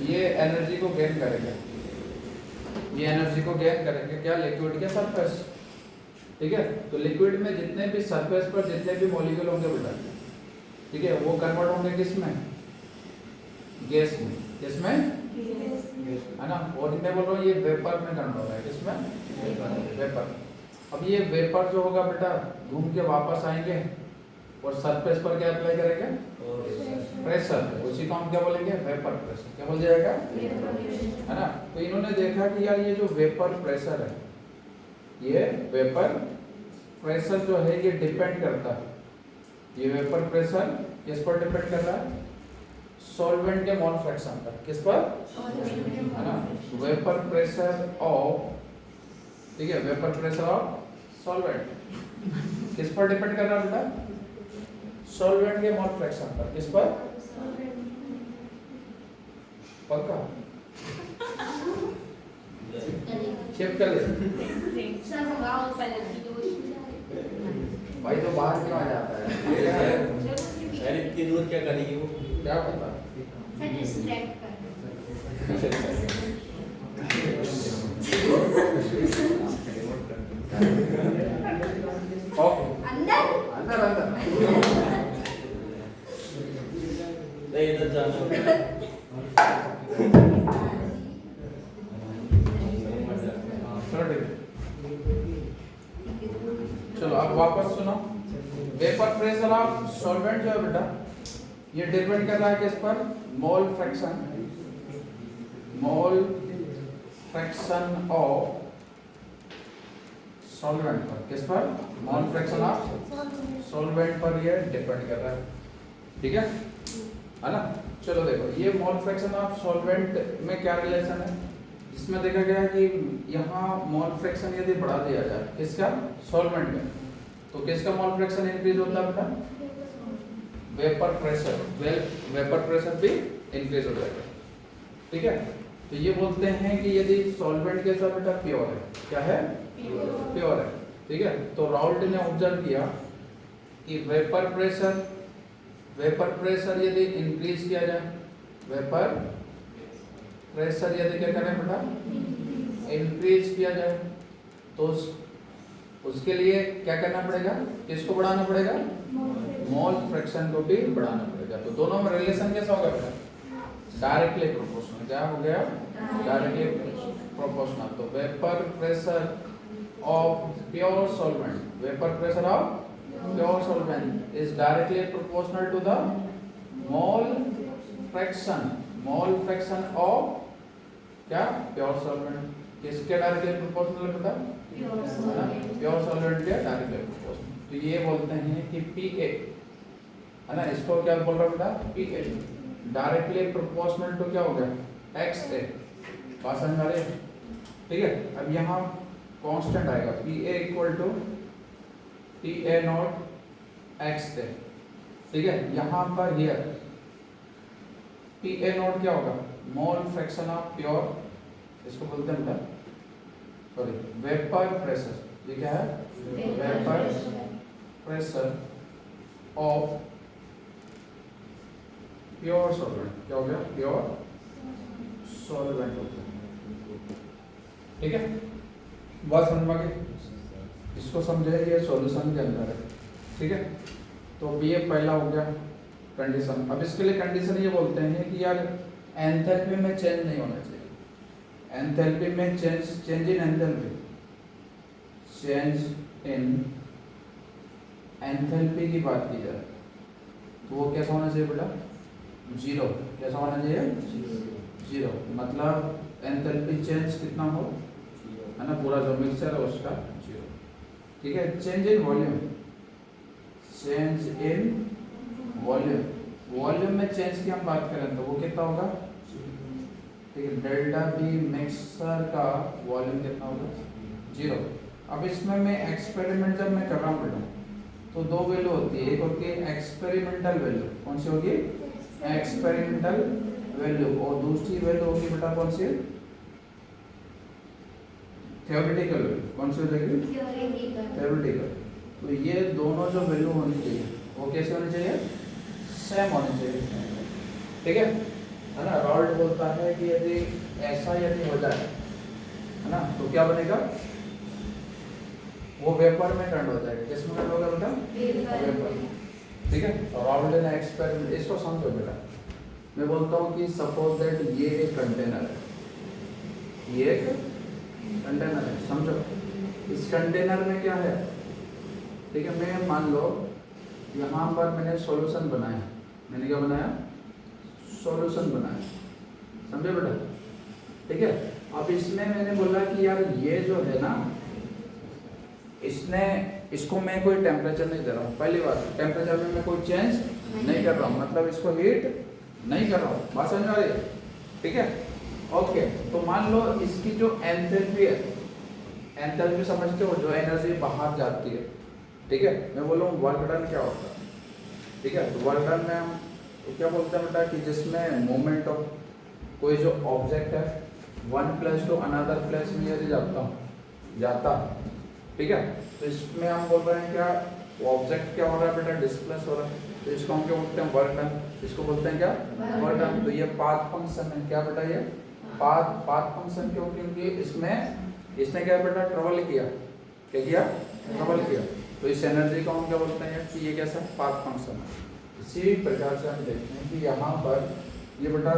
ये एनर्जी को गेन करेगा, ये एनर्जी को गेन करेंगे क्या? लिक्विड के सरफेस, ठीक है। तो लिक्विड में जितने भी सरफेस पर जितने भी मॉलिक्यूल होंगे बेटा, ठीक है, वो कन्वर्ट होंगे किसमें? गैस में। किसमें? है ना। और मैं बोल रहा हूँ ये वेपर में कन्वर्ट हो रहा है। किसमें? वेपर। अब ये वेपर जो होगा बेटा घूम के वापस आएंगे और सरफेस पर क्या अप्लाई करेंगे? प्रेशर। उसी को हम क्या बोलेंगे? Vapour pressure. क्या बोल जाएगा? है ना। तो इन्होंने देखा कि यार ये जो वेपर प्रेशर है, ये वेपर प्रेशर जो है ये डिपेंड करता है, ये वेपर प्रेशर किस पर डिपेंड कर रहा है? सॉल्वेंट के मोल फ्रैक्शन पर। किस पर? है ना। वेपर प्रेशर ऑफ, ठीक है, वेपर प्रेशर ऑफ सॉल्वेंट किस पर डिपेंड कर रहा है बेटा? सॉल्वेंट के मोल फ्रैक्शन पर। किस पर? पक्का? चेक कर ले सर होगा पहले भाई, तो बाहर क्यों आ जाता है? यार इतनी दूर क्या करेगी वो? क्या पता। सर डिस्ट्रैक्ट कर। ओके, अंदर अंदर अंदर नहीं इधर जाना चलो अब वापस सुनो। वेपर प्रेशर ऑफ सॉल्वेंट जो है बेटा ये डिपेंड कर रहा है किस पर? मोल fraction, mole fraction of solvent पर। किस पर? मोल फ्रैक्शन ऑफ सॉल्वेंट पर ये डिपेंड कर रहा है, ठीक है ना। चलो देखो ये मोल फ्रैक्शन ऑफ सॉल्वेंट में क्या रिलेशन है? इसमें देखा गया है कि यहाँ मोल फ्रैक्शन यदि बढ़ा दिया जाए किसका? सॉल्वेंट में, तो किसका मोल फ्रैक्शन इंक्रीज होता है बेटा? वेपर प्रेशर, वेपर प्रेशर भी इंक्रीज हो जाएगा, ठीक है। तो ये बोलते हैं कि यदि सॉल्वेंट के साथ बेटा प्योर है, क्या है? प्योर है, ठीक है। तो राउल्ट ने ऑब्जर्व किया कि वेपर प्रेशर यदि इंक्रीज किया जाए, वेपर प्रेशर यदि क्या करें बेटा? इंक्रीज किया जाए, तो उसके लिए क्या करना पड़ेगा? किसको बढ़ाना पड़ेगा? मोल फ्रैक्शन को भी बढ़ाना पड़ेगा। तो दोनों में रिलेशन कैसा होगा बेटा? Directly proportional. क्या हो गया? Directly proportional. तो vapour pressure of pure solvent, vapour pressure of pure solvent is directly proportional to the mole fraction of क्या? Pure solvent. किसके डायरेक्टली प्रोपोर्शनल है बेटा? प्योर सॉल्वेंट के डायरेक्टली प्रोपोर्शनल। तो ये बोलते हैं कि PA, है ना, इसको क्या बोल रहा बेटा? PA डायरेक्टली प्रोपोर्शनल टू क्या हो गया? XA। बात समझ आ रही है? ठीक है। अब यहाँ कांस्टेंट आएगा PA equal to PA naught XA, ठीक है। यहाँ पर हियर PA नॉट क्या होगा? मोल फ्रैक्शन ऑफ प्योर, इसको बोलते हैं बेटा सॉरी वेपर प्रेशर, ये क्या है? Vapour pressure of pure solvent. क्या हो गया? प्योर सॉल्वेंट हो गया। ठीक है, बात समझ में आ गई? इसको समझे, ये सॉल्यूशन के अंदर है। ठीक है, तो ये पहला हो गया कंडीशन। अब इसके लिए कंडीशन ये बोलते हैं कि यार एंथैल्पी में चेंज नहीं होना चाहिए। एंथैल्पी में change in enthalpy, change in enthalpy की बात की जाए तो वो कैसा होना चाहिए बेटा? जीरो। कैसा होना चाहिए? जीरो। मतलब एंथैल्पी चेंज कितना हो, है ना, पूरा जो मिक्सचर है उसका जीरो। ठीक है, change in volume, change in volume, volume में चेंज की हम बात करें तो वो कितना होगा? ठीक है, डेल्टा बी मिक्सर का वॉल्यूम कितना होगा? जीरो। अब इसमें मैं एक्सपेरिमेंट जब मैं कर रहा हूँ बेटा तो दो वैल्यू होती है, एक होती है एक्सपेरिमेंटल वैल्यू, कौन सी होगी? एक्सपेरिमेंटल वैल्यू, और दूसरी वैल्यू होगी बेटा कौन सी? Theoretical value. कौन सी हो जाएगी? थ्योरेटिकल। तो ये दोनों जो वैल्यू होनी चाहिए वो कैसे होनी चाहिए? सेम होनी चाहिए। ठीक है ना? रॉल्ट बोलता है कि यदि ऐसा यदि हो जाए, है ना, तो क्या बनेगा? वो वेपर में टर्न हो जाएगा। किसमें टर्न होगा बेटा? वेपर में। ठीक है, और रॉल्ट ने एक्सपेरिमेंट, इसको समझो बेटा। मैं बोलता हूँ कि सपोज दैट ये एक कंटेनर है, ये एक कंटेनर है, समझो। इस कंटेनर में क्या है? ठीक है, मैं मान लो यहाँ पर मैंने सॉल्यूशन बनाया। मैंने क्या बनाया? सॉल्यूशन बनाया, समझे बेटा? ठीक है, अब इसमें मैंने बोला कि यार ये जो है ना, इसको मैं कोई टेम्परेचर नहीं दे रहा हूँ। पहली बात, टेम्परेचर में मैं कोई चेंज नहीं कर रहा हूँ, मतलब इसको हीट नहीं कर रहा हूँ। बात समझ में आ रही है? ठीक है, ओके। तो मान लो इसकी जो एंथैल्पी है, एंथैल्पी समझते हो, जो एनर्जी बाहर जाती है। ठीक है, मैं बोल रहा हूँ वर्क डन क्या होता है। ठीक है, तो वर्क डन में हम तो क्या बोलते हैं बेटा कि जिसमें मूवमेंट ऑफ कोई जो ऑब्जेक्ट है one place to another place में यदि जाता, ठीक है, तो इसमें हम बोल रहे हैं क्या? वो ऑब्जेक्ट क्या हो रहा है बेटा? डिस्प्लेस हो रहा है। तो इसको हम क्या बोलते हैं? Work done. इसको बोलते हैं क्या? Work done. तो ये पाथ फंक्शन है। क्या बेटा? ये पाथ फंक्शन क्यों? क्योंकि इसने क्या बेटा? ट्रेवल किया। क्या किया? ट्रेवल किया। तो इस एनर्जी को हम क्या बोलते हैं कि ये कैसा? पाथ फंक्शन है। इसी प्रकार से हम देखते हैं कि यहाँ पर ये बेटा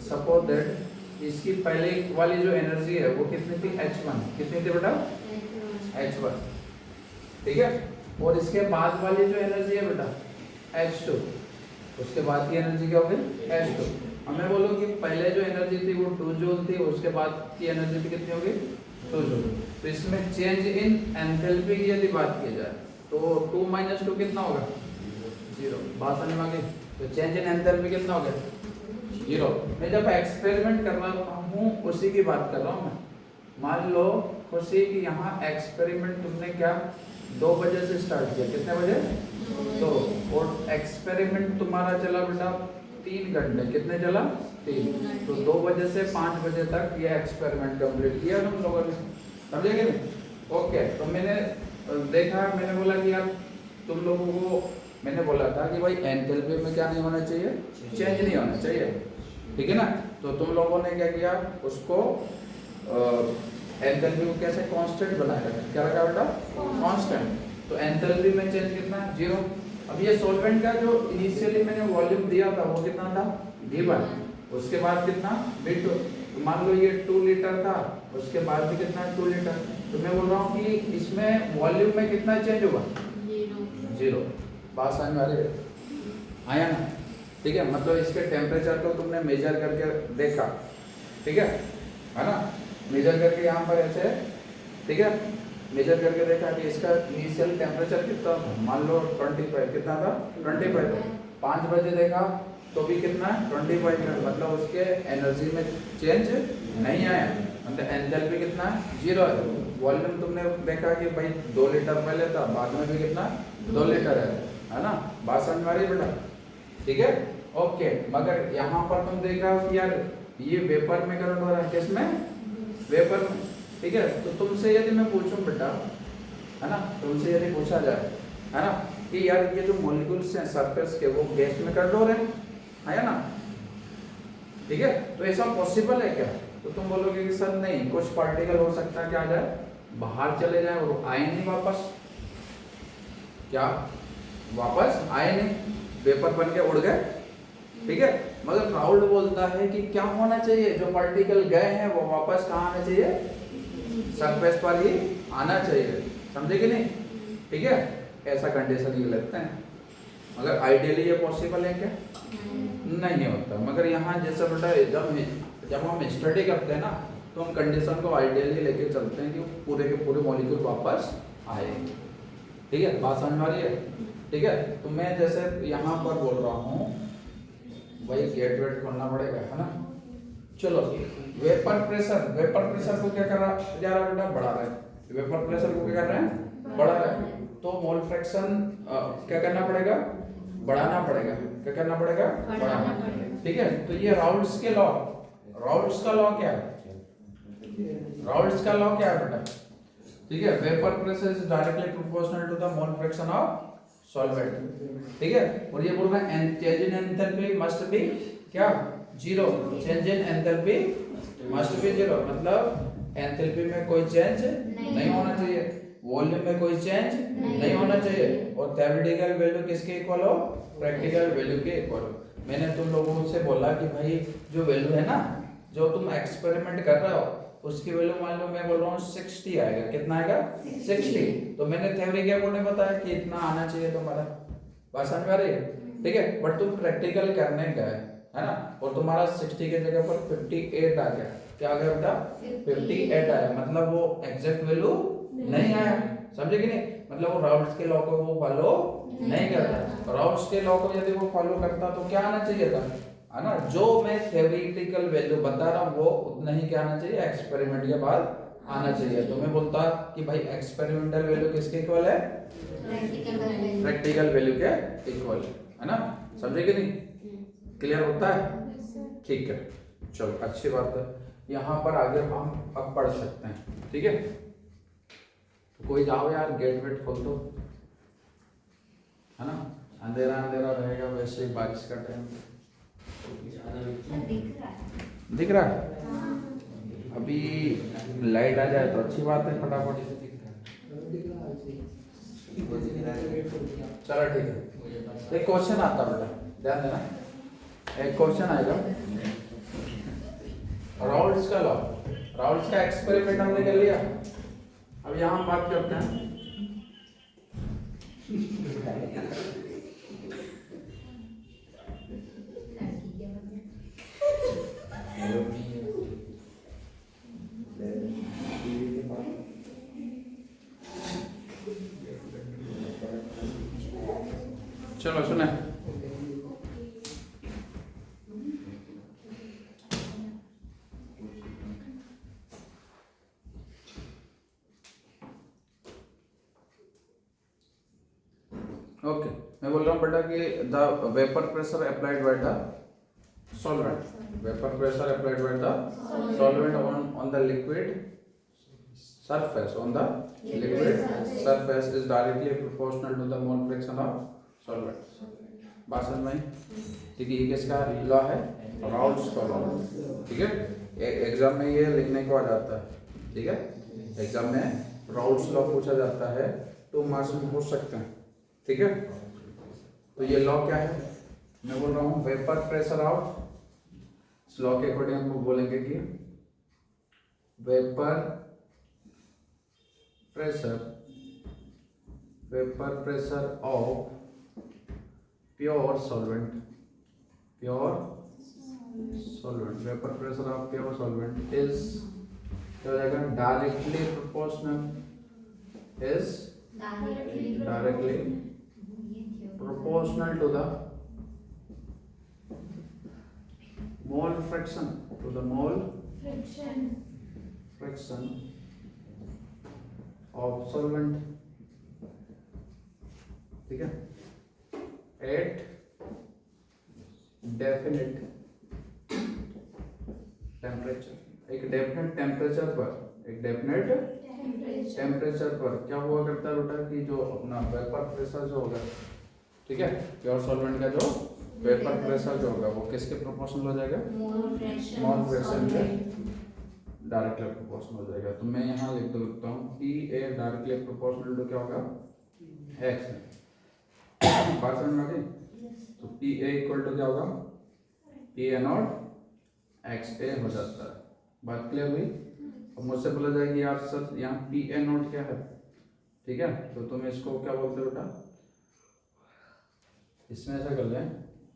सपोज दैट इसकी पहले वाली जो एनर्जी है वो कितनी थी? H1। कितनी थी बेटा? H1। ठीक है, और इसके बाद वाली जो एनर्जी है बेटा H2, उसके बाद की एनर्जी क्या हो गई? H2। हमें बोलो कि पहले जो एनर्जी थी वो 2 जूल थी, उसके बाद की एनर्जी भी कितनी होगी? 2 जूल। तो इसमें चेंज इन एंथैल्पी की यदि बात की जाए तो 2 - 2 कितना होगा? 0। बात समझ में आ गई? तो चेंज इन एंथैल्पी कितना हो गया? 0। मैं जब एक्सपेरिमेंट कर रहा हूँ उसी की बात कर रहा हूँ मैं। मान लो खुशी कि यहाँ एक्सपेरिमेंट तुमने क्या 2 बजे से स्टार्ट किया। कितने बजे? 2। और एक्सपेरिमेंट तुम्हारा चला बेटा 3 घंटे। कितने चला? 3। तो 2 बजे से 5 बजे तक ये एक्सपेरिमेंट कंप्लीट किया तुम लोगों ने, समझे कि नहीं? ओके, तो मैंने देखा, मैंने बोला कि यार तुम लोगों को मैंने बोला था कि भाई एंथैल्पी में क्या नहीं होना चाहिए? चेंज नहीं होना चाहिए। ठीक है ना? तो तुम लोगों ने क्या किया? उसको एंथैल्पी को कैसे कांस्टेंट बनाया रखा? क्या रखा बेटा? कांस्टेंट। तो एंथैल्पी में चेंज कितना? 0। अब ये सॉल्वेंट का जो इनिशियली मैंने वॉल्यूम दिया था वो कितना था? V1। उसके बाद कितना? V2। तो मान लो ये 2 लीटर था, उसके बाद भी कितना? 2 लीटर। तो मैं बोल रहा हूँ कि इसमें वॉल्यूम में कितना चेंज होगा? 0। बात समझ में आ रही है? आया ना? ठीक है, मतलब इसके टेम्परेचर को तुमने मेजर करके देखा। ठीक है ना? मेजर करके यहाँ पर ऐसे, ठीक है, मेजर करके देखा कि इसका इनिशियल टेम्परेचर कितना था। मान लो 25। कितना था? 25। 5 बजे देखा तो भी कितना है? 25 का। मतलब उसके एनर्जी में चेंज नहीं आया, मतलब एंथैल्पी कितना है? 0 है। वॉल्यूम तुमने देखा कि भाई 2 लीटर पहले था, बाद में भी कितना? 2 लीटर है ना? बात समझ में आ रही है बेटा? ठीक है, ओके। मगर यहाँ पर तुम देख रहे हो कि यार ये वेपर में करंट हो रहा है। किसमें? वेपर में। ठीक है। तो तुमसे यदि मैं पूछूं बेटा, है ना, तुमसे यदि पूछा जाए, है ना, कि यार ये जो मॉलिक्यूल्स हैं सरफेस के वो गैस में कंट्रोल है ना, ठीक है, तो ऐसा पॉसिबल है क्या? तो तुम बोलोगे कि सर नहीं, कुछ पार्टिकल हो सकता है क्या आ जाए, बाहर चले जाए और आए नहीं वापस, क्या वापस आए नहीं, वेपर बन के उड़ गए, ठीक है। मगर राउल्ट बोलता है कि क्या होना चाहिए, जो पार्टिकल गए हैं वो वापस कहाँ आना चाहिए, सरफेस पर ही आना चाहिए, समझे कि नहीं, ठीक है। ऐसा कंडीशन ये लगता है, मगर आइडियली ये पॉसिबल है क्या? नहीं होता। मगर यहाँ जैसे बेटा जब हम स्टडी करते हैं ना, तो हम कंडीशन को आइडियली लेके चलते हैं कि पूरे के पूरे मॉलिक्यूल वापस आए, ठीक है, बात समझ में आ रही है, ठीक है। तो मैं जैसे यहाँ पर बोल रहा हूँ, वही गेट वेट खोलना पड़ेगा, है ना। चलो, वेपर प्रेशर को क्या कर रहा जा रहा बेटा, बढ़ा रहा है, वेपर प्रेशर को क्या कर रहे हैं, बढ़ा रहा है, तो मोल फ्रैक्शन क्या करना पड़ेगा, बढ़ाना पड़ेगा, क्या करना पड़ेगा, बढ़ाना पड़ेगा, ठीक है। तो ये राउल्ट्स के लॉ, राउल्ट्स का लॉ क्या है, राउल्ट्स का लॉ क्या है बेटा, ठीक है, vapour pressure is directly proportional to the mole fraction of solvent, ठीक है। और ये बोल रहा है change in enthalpy must be क्या, zero, change in enthalpy must be zero, मतलब एंथैल्पी में कोई चेंज नहीं होना चाहिए, वॉल्यूम में कोई चेंज नहीं होना चाहिए, और थ्योरेटिकल वैल्यू किसके इक्वल हो, प्रैक्टिकल वैल्यू के इक्वल हो। मैंने तुम लोगों से बोला कि भाई जो वैल्यू है ना, जो तुम एक्सपेरिमेंट कर रहे हो, उसकी वैल्यू मान लो मैं बोल रहा हूँ 60 आएगा, कितना आएगा 60, तो मैंने थ्योरी के अकॉर्डिंग बताया कि इतना आना चाहिए तुम्हारा, बात समझ में आ रही है, ठीक है। बट तुम प्रैक्टिकल करने गए, है ना, और तुम्हारा 60 की जगह पर 58 आ गया, क्या आ गया बेटा, 58 आया, मतलब वो एग्जैक्ट वैल्यू नहीं आया, समझे कि नहीं, मतलब वो राउल्ट्स के लॉ को वो फॉलो नहीं करता, राउल्ट्स के लॉ को यदि वो फॉलो करता तो क्या आना चाहिए था, है ना, जो मैं थ्योरेटिकल वैल्यू बता रहा हूँ वो उतना ही क्या आना चाहिए, एक्सपेरिमेंट के बाद आना चाहिए। तो मैं बोलता कि भाई एक्सपेरिमेंटल वैल्यू किसके इक्वल है, प्रैक्टिकल वैल्यू के इक्वल, है ना, समझे कि नहीं, क्लियर होता है, ठीक है। चलो अच्छी बात है, यहाँ पर आगे हम अब पढ़ सकते हैं, ठीक है। तो कोई जाओ यार, गेट वेट खोल दो, है ना, अंधेरा अंधेरा रहेगा, वैसे ही बारिश का टाइम दिख रहा है, अभी लाइट आ जाए तो अच्छी बात है, फटाफट, चलो ठीक है। एक क्वेश्चन आता बेटा, ध्यान देना, एक क्वेश्चन आएगा, राउल्ट्स का लॉ, राउल्ट्स का एक्सपेरिमेंट हमने कर लिया, अब यहाँ हम बात करते हैं चलो सुने, ओके, मैं बोल रहा हूँ बेटा कि the vapour pressure applied by the solvent, vapor pressure applied by the solvent on the liquid surface, on the liquid surface is directly proportional to the mole fraction of solvent, बात समझ में आई, ठीक है। ये किसका लॉ है, Raoult's का law, ठीक है। एग्जाम में ये लिखने को आ जाता है, ठीक है, एग्जाम में राउल्ट्स लॉ पूछा जाता है, 2 मार्क्स में पूछ सकते हैं, ठीक है। तो ये लॉ क्या है, मैं बोल रहा हूँ वेपर प्रेशर ऑफ, इस लॉ के अकॉर्डिंग हम बोलेंगे कि vapour pressure of pure solvent, vapour pressure of pure solvent is क्या हो जाएगा, directly proportional, is directly proportional to the mole fraction, to the mole fraction of solvent, ठीक है, at definite temperature, एक डेफिनेट टेम्परेचर पर एक definite temperature पर क्या हुआ करता है बेटा कि जो अपना वेपर प्रेशर जो होगा, ठीक है, प्योर सॉल्वेंट का जो वेपर प्रेशर जो होगा वो किसके प्रोपोर्शनल हो जाएगा, मोल फ्रैक्शन मोल फ्रैक्शन के डायरेक्टली प्रोपोर्शनल हो जाएगा। तो मैं यहाँ लिखता हूँ P A directly proportional to क्या होगा, एक्स। बात समझ में आ गई? तो पी ए इक्वल टू क्या होगा, पी ए नॉट एक्स ए हो जाता है। बात क्लियर हुई? अब मुझसे बोला जाएगी यार सर यहाँ पी ए नॉट क्या है, ठीक है, तो तुम इसको क्या बोलते हो बेटा, इसमें ऐसा कर लें,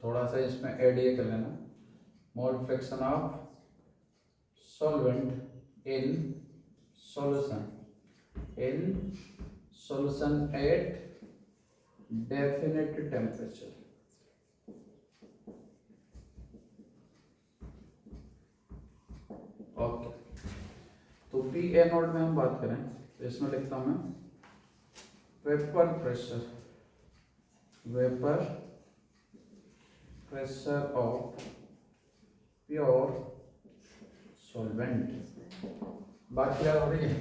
थोड़ा सा इसमें ऐड ये कर लेना, मोल fraction of solvent in solution at definite temperature. Okay, तो पी ए नॉट में हम बात करें तो इसमें लिखता हूं मैं vapour pressure of pure solvent. बात क्लियर हो रही है?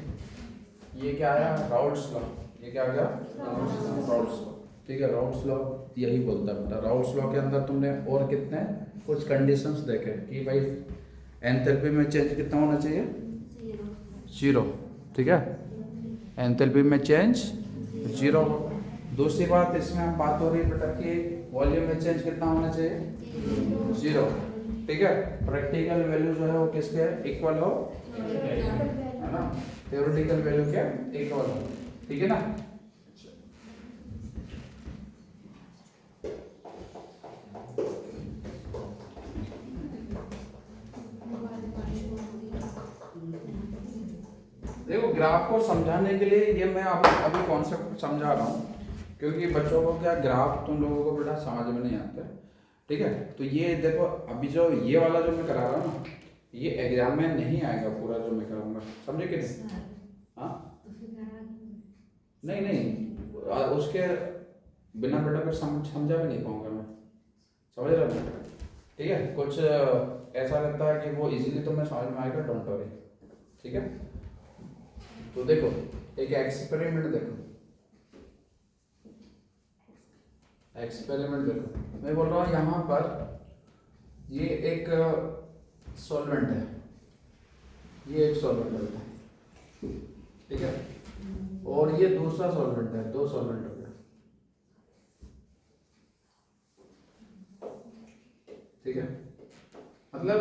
ये क्या आया, राउल्ट्स लॉ। ये क्या आ गया, राउल्ट्स लॉ, ठीक है। राउल्ट्स लॉ यही बोलता है बेटा। राउल्ट्स लॉ के अंदर तुमने और कितने कुछ कंडीशंस देखे कि भाई एंथैल्पी में चेंज कितना होना चाहिए, 0, ठीक है, एंथैल्पी में चेंज 0। दूसरी बात इसमें हम बात हो रही है बेटा कि वॉल्यूम में चेंज कितना होना चाहिए, 0, ठीक है। प्रैक्टिकल वैल्यू जो है वो किसके इक्वल हो, है ना, थ्योरेटिकल वैल्यू के इक्वल हो, ठीक है ना। देखो ग्राफ को समझाने के लिए ये मैं आपको अभी कॉन्सेप्ट समझा रहा हूँ, क्योंकि बच्चों को क्या ग्राफ तुम लोगों को बेटा समझ में नहीं आता, ठीक है। तो ये देखो अभी जो ये वाला जो मैं करा रहा हूँ ना, ये एग्जाम में नहीं आएगा पूरा जो मैं कराऊंगा, समझे कि नहीं? हाँ नहीं उसके बिना बेटा फिर समझा भी नहीं पाऊंगा मैं, समझ रहा हूँ, ठीक है। कुछ ऐसा रहता है कि वो इजीली तुम्हें समझ में आएगा, डोंट वरी, ठीक है। तो देखो एक एक्सपेरिमेंट देखो, मैं बोल रहा हूँ यहाँ पर ये एक सॉल्वेंट है, ये एक सॉल्वेंट है, ठीक है, और ये दूसरा सॉल्वेंट है, 2 सॉल्वेंट हो गया, ठीक है। मतलब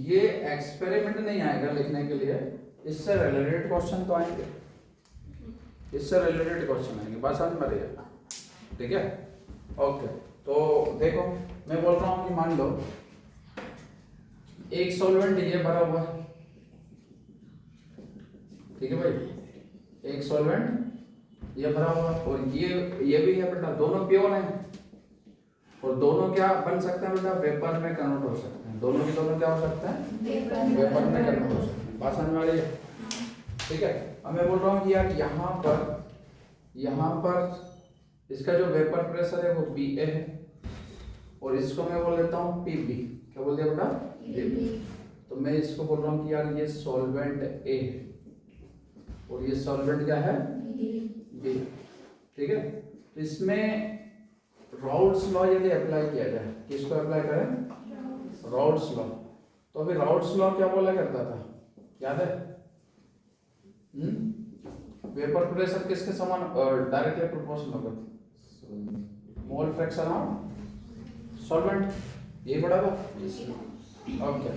ये एक्सपेरिमेंट नहीं आएगा लिखने के लिए, इससे रिलेटेड क्वेश्चन तो आएंगे, बात समझ में रही है, ठीक है। ओके, तो देखो मैं बोल रहा हूँ कि मान लो एक सॉल्वेंट ये भरा हुआ है, ठीक है भाई, एक सॉल्वेंट ये भरा हुआ और ये भी है बेटा, दोनों प्योर हैं और दोनों क्या बन सकते हैं बेटा, वेपर में कन्वर्ट हो सकते हैं, दोनों के दोनों क्या हो सकते हैं, वेपर में कन्वर्ट हो सकते हैं। बात समझ में आ रही है, ठीक है। अब मैं बोल रहा हूँ कि यार यहाँ पर इसका जो वेपर प्रेशर है वो PA है और इसको मैं बोल देता हूँ PB। क्या बोल दिया बेटा, PB। तो मैं इसको बोल रहा हूँ कि यार ये सॉल्वेंट A है और ये सॉल्वेंट क्या है, B, ठीक है। तो इसमें राउल्ट्स लॉ यदि अप्लाई किया जाए, किसको अप्लाई करें, राउल्ट्स लॉ। तो अभी राउल्ट्स लॉ क्या बोला करता था, याद है? वेपर प्रेशर किसके समान डायरेक्टली प्रोपोर्शनल होगा, मोल फ्रैक्शन ऑफ सॉल्वेंट, ये बड़ा था। ओके,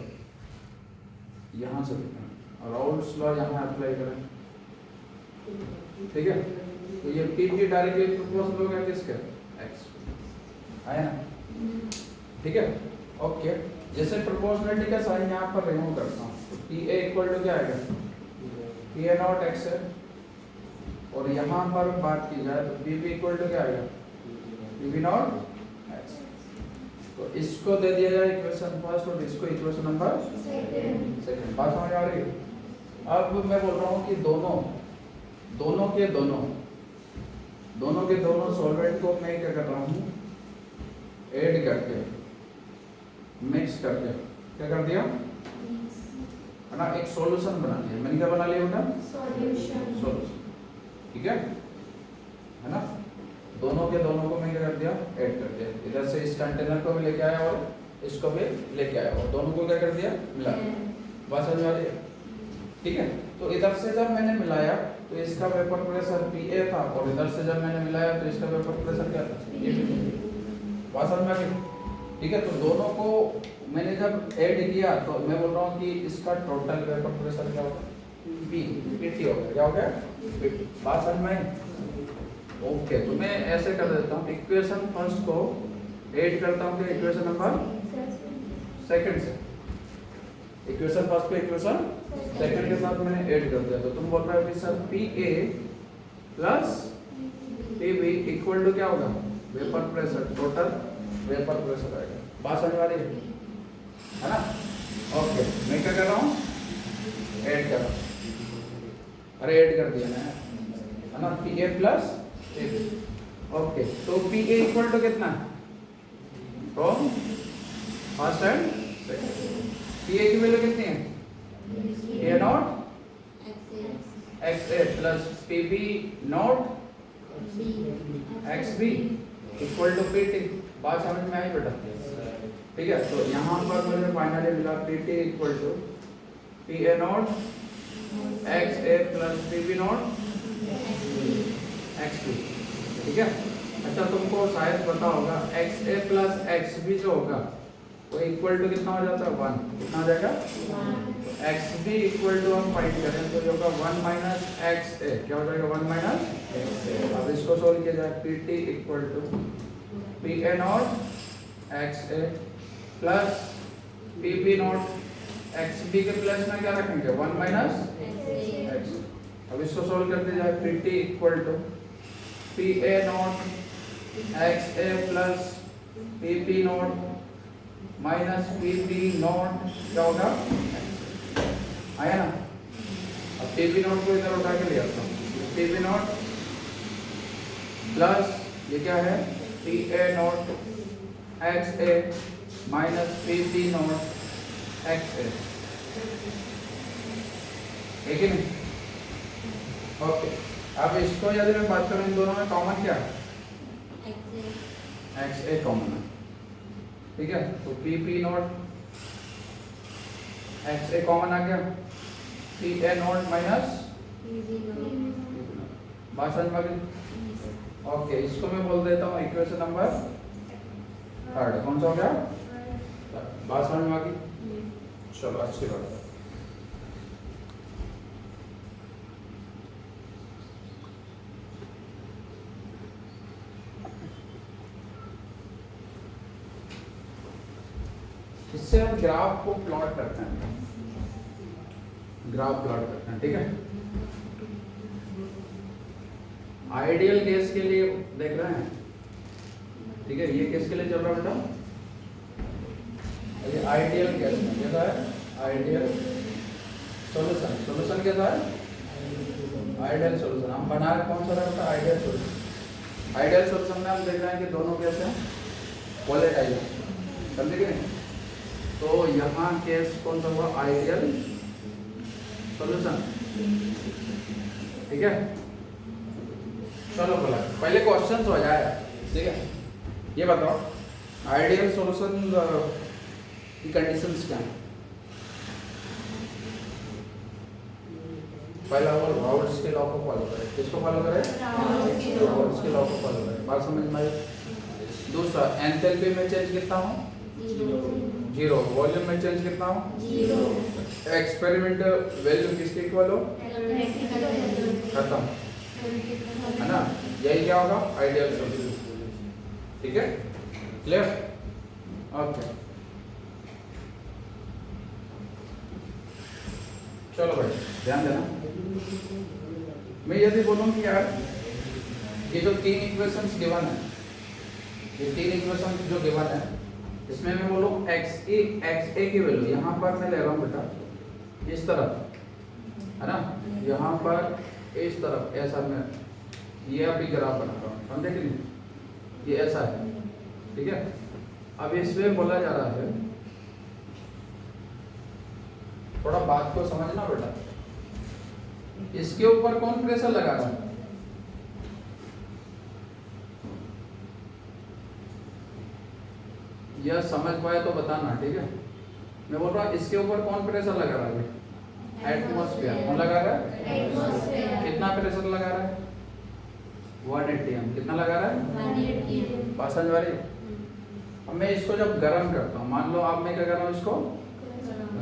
यहाँ से राउल्ट्स लॉ यहाँ अप्लाई करें, ठीक है। तो ये PB डायरेक्टली प्रोपोर्शनल होगा किसके, एक्स, आया ना, ठीक है। ओके, जैसे प्रोपोर्शनलिटी का साइन यहाँ पर रिमूव करता हूँ, तो PA इक्वल टू क्या आएगा, PA नॉट एक्स है, और यहाँ पर बात की जाए तो PB इक्वल टू क्या आएगा, PB नॉट एक्स। तो इसको दे दिया जाए इक्वेशन फर्स्ट और इसको इक्वेशन नंबर सेकंड। बात समझ आ रही है? अब मैं बोल रहा हूँ कि दोनों के दोनों सॉल्वेंट को मैं क्या कर रहा हूँ, ऐड करके मिक्स करके क्या कर दिया, है ना, एक सॉल्यूशन बना लिया। मैंने क्या बना लिया बेटा? सॉल्यूशन। सॉल्यूशन, ठीक है ना। दोनों के दोनों को मैं क्या कर दिया? ऐड कर दिया। इधर से इस कंटेनर को भी लेके आया और इसको भी लेके आया और दोनों को क्या कर दिया? मिला। बात समझ आ रही है? ठीक है। तो इधर से जब मैंने मिलाया तो इसका वेपर प्रेशर PA था और इधर से जब मैंने मिलाया तो इसका वेपर प्रेशर क्या था? बात समझ में आ गई? ठीक है। तो दोनों को मैंने जब ऐड किया तो मैं बोल रहा हूँ कि इसका टोटल वेपर प्रेशर क्या होगा? PT होगा। क्या होगा? PT। बात समझ में आई? ओके। तो मैं ऐसे कर देता हूँ, इक्वेशन फर्स्ट को ऐड करता हूँ कि इक्वेशन नंबर सेकंड से, इक्वेशन फर्स्ट को इक्वेशन सेकंड के साथ मैंने ऐड कर दिया। तो तुम बोल रहे हो कि sir PA plus PB equal to क्या होगा? Vapour pressure, total vapour pressure आएगा। बात समझ आ रही है ना? ओके। मैं क्या कर रहा हूँ? ऐड कर रहा हूँ। अरे ऐड कर दिया ना, है ना, PA प्लस PB। ओके। तो PA इक्वल टू कितना? From first and second. PA की वैल्यू कितनी है? A naught XA plus PB naught XB equal to PT। बात समझ में आई बेटा? ठीक है। तो यहाँ पर मुझे फाइनली मिला PT equal to PA naught XA plus PB naught XB। ठीक है। अच्छा, तुमको शायद पता होगा XA प्लस XB जो होगा वो इक्वल टू कितना हो जाता है? 1। कितना हो जाएगा? XB इक्वल टू हम फाइंड करें तो जो होगा 1 माइनस XA। क्या हो जाएगा? 1 माइनस XA। अब इसको सोल्व किया जाए। PT equal to PA naught XA plus PB naught XB के प्लस में क्या रखेंगे? 1 माइनस XA। अब इसको सोल्व करते जाए। PT equal to PA naught XA plus PP naught minus PB naught क्या होगा? आया ना? अब PB नॉट को इधर उठा के ले आता हूँ। PB नॉट प्लस ये क्या है? PA naught XA minus PB not XA। ठीक है? ओके। अब इसको यदि मैं बात करूं इन दोनों में कॉमन क्या है? XA कॉमन है। ठीक है। तो PP नॉट XA कॉमन आ गया। PA नॉट माइनस बात समझ में आ गई? ओके। इसको मैं बोल देता हूँ इक्वेशन नंबर थर्ड। कौन सा हो गया? बात समझ में आ गई? चलो, अच्छी बात है। इससे हम ग्राफ को प्लॉट करते हैं, ग्राफ प्लॉट करते हैं। ठीक है। आइडियल केस के लिए देख रहे हैं। ठीक है। ये केस के लिए चल रहा है बेटा। ये आइडियल केस में कैसा है? Ideal solution. सॉल्यूशन कैसा है? Ideal solution. हम बना रहे कौन सा रहता है? Ideal solution. आइडियल सॉल्यूशन में हम देख रहे हैं कि दोनों कैसे हैं? वोलेटाइल। समझे कि नहीं? तो यहाँ केस कौन सा हुआ? Ideal solution. ठीक है। चलो बोला, पहले क्वेश्चन हो जाए। ठीक है। ये बताओ आइडियल सॉल्यूशन की कंडीशंस क्या हैं? पहला वो राउल्ट्स के लॉ को फॉलो करें। किसको फॉलो करें? राउल्ट्स के लॉ को फॉलो करें। बात समझ में आई? दूसरा, एंथैल्पी में चेंज कितना हो? 0। वॉल्यूम में चेंज कितना हो? 0। एक्सपेरिमेंट वैल्यू किसके इक्वल हो? खत्म, है ना? यही क्या होगा? Ideal solution. ठीक है। क्लियर? ओके। चलो भाई ध्यान देना। मैं यदि बोलूं कि यार ये जो 3 इक्वेशंस गिवन है, ये 3 इक्वेशन जो गिवन है, इसमें मैं बोलूं XA की वैल्यू यहाँ पर मैं ले रहा हूँ बेटा इस तरफ, है ना? यहाँ पर इस तरफ ऐसा मैं ये अभी ग्राफ बना रहा हूँ, समझे कि नहीं? ये ऐसा है। ठीक है। अब इसमें बोला जा रहा है थोड़ा बात को समझना बेटा। इसके ऊपर कौन प्रेशर लगा रहा है? यह समझ पाए तो बताना, ठीक है। मैं बोल रहा हूँ इसके ऊपर कौन प्रेशर लगा रहा है? एटमॉस्फेयर। कौन लगा रहा है? एटमॉस्फेयर। कितना प्रेशर लगा रहा है? 180 m। कितना लगा रहा है? 180 बात समझ वाली? अब मैं इसको जब गर्म करता हूँ, मान लो अब मैं क्या कर रहा हूँ, इसको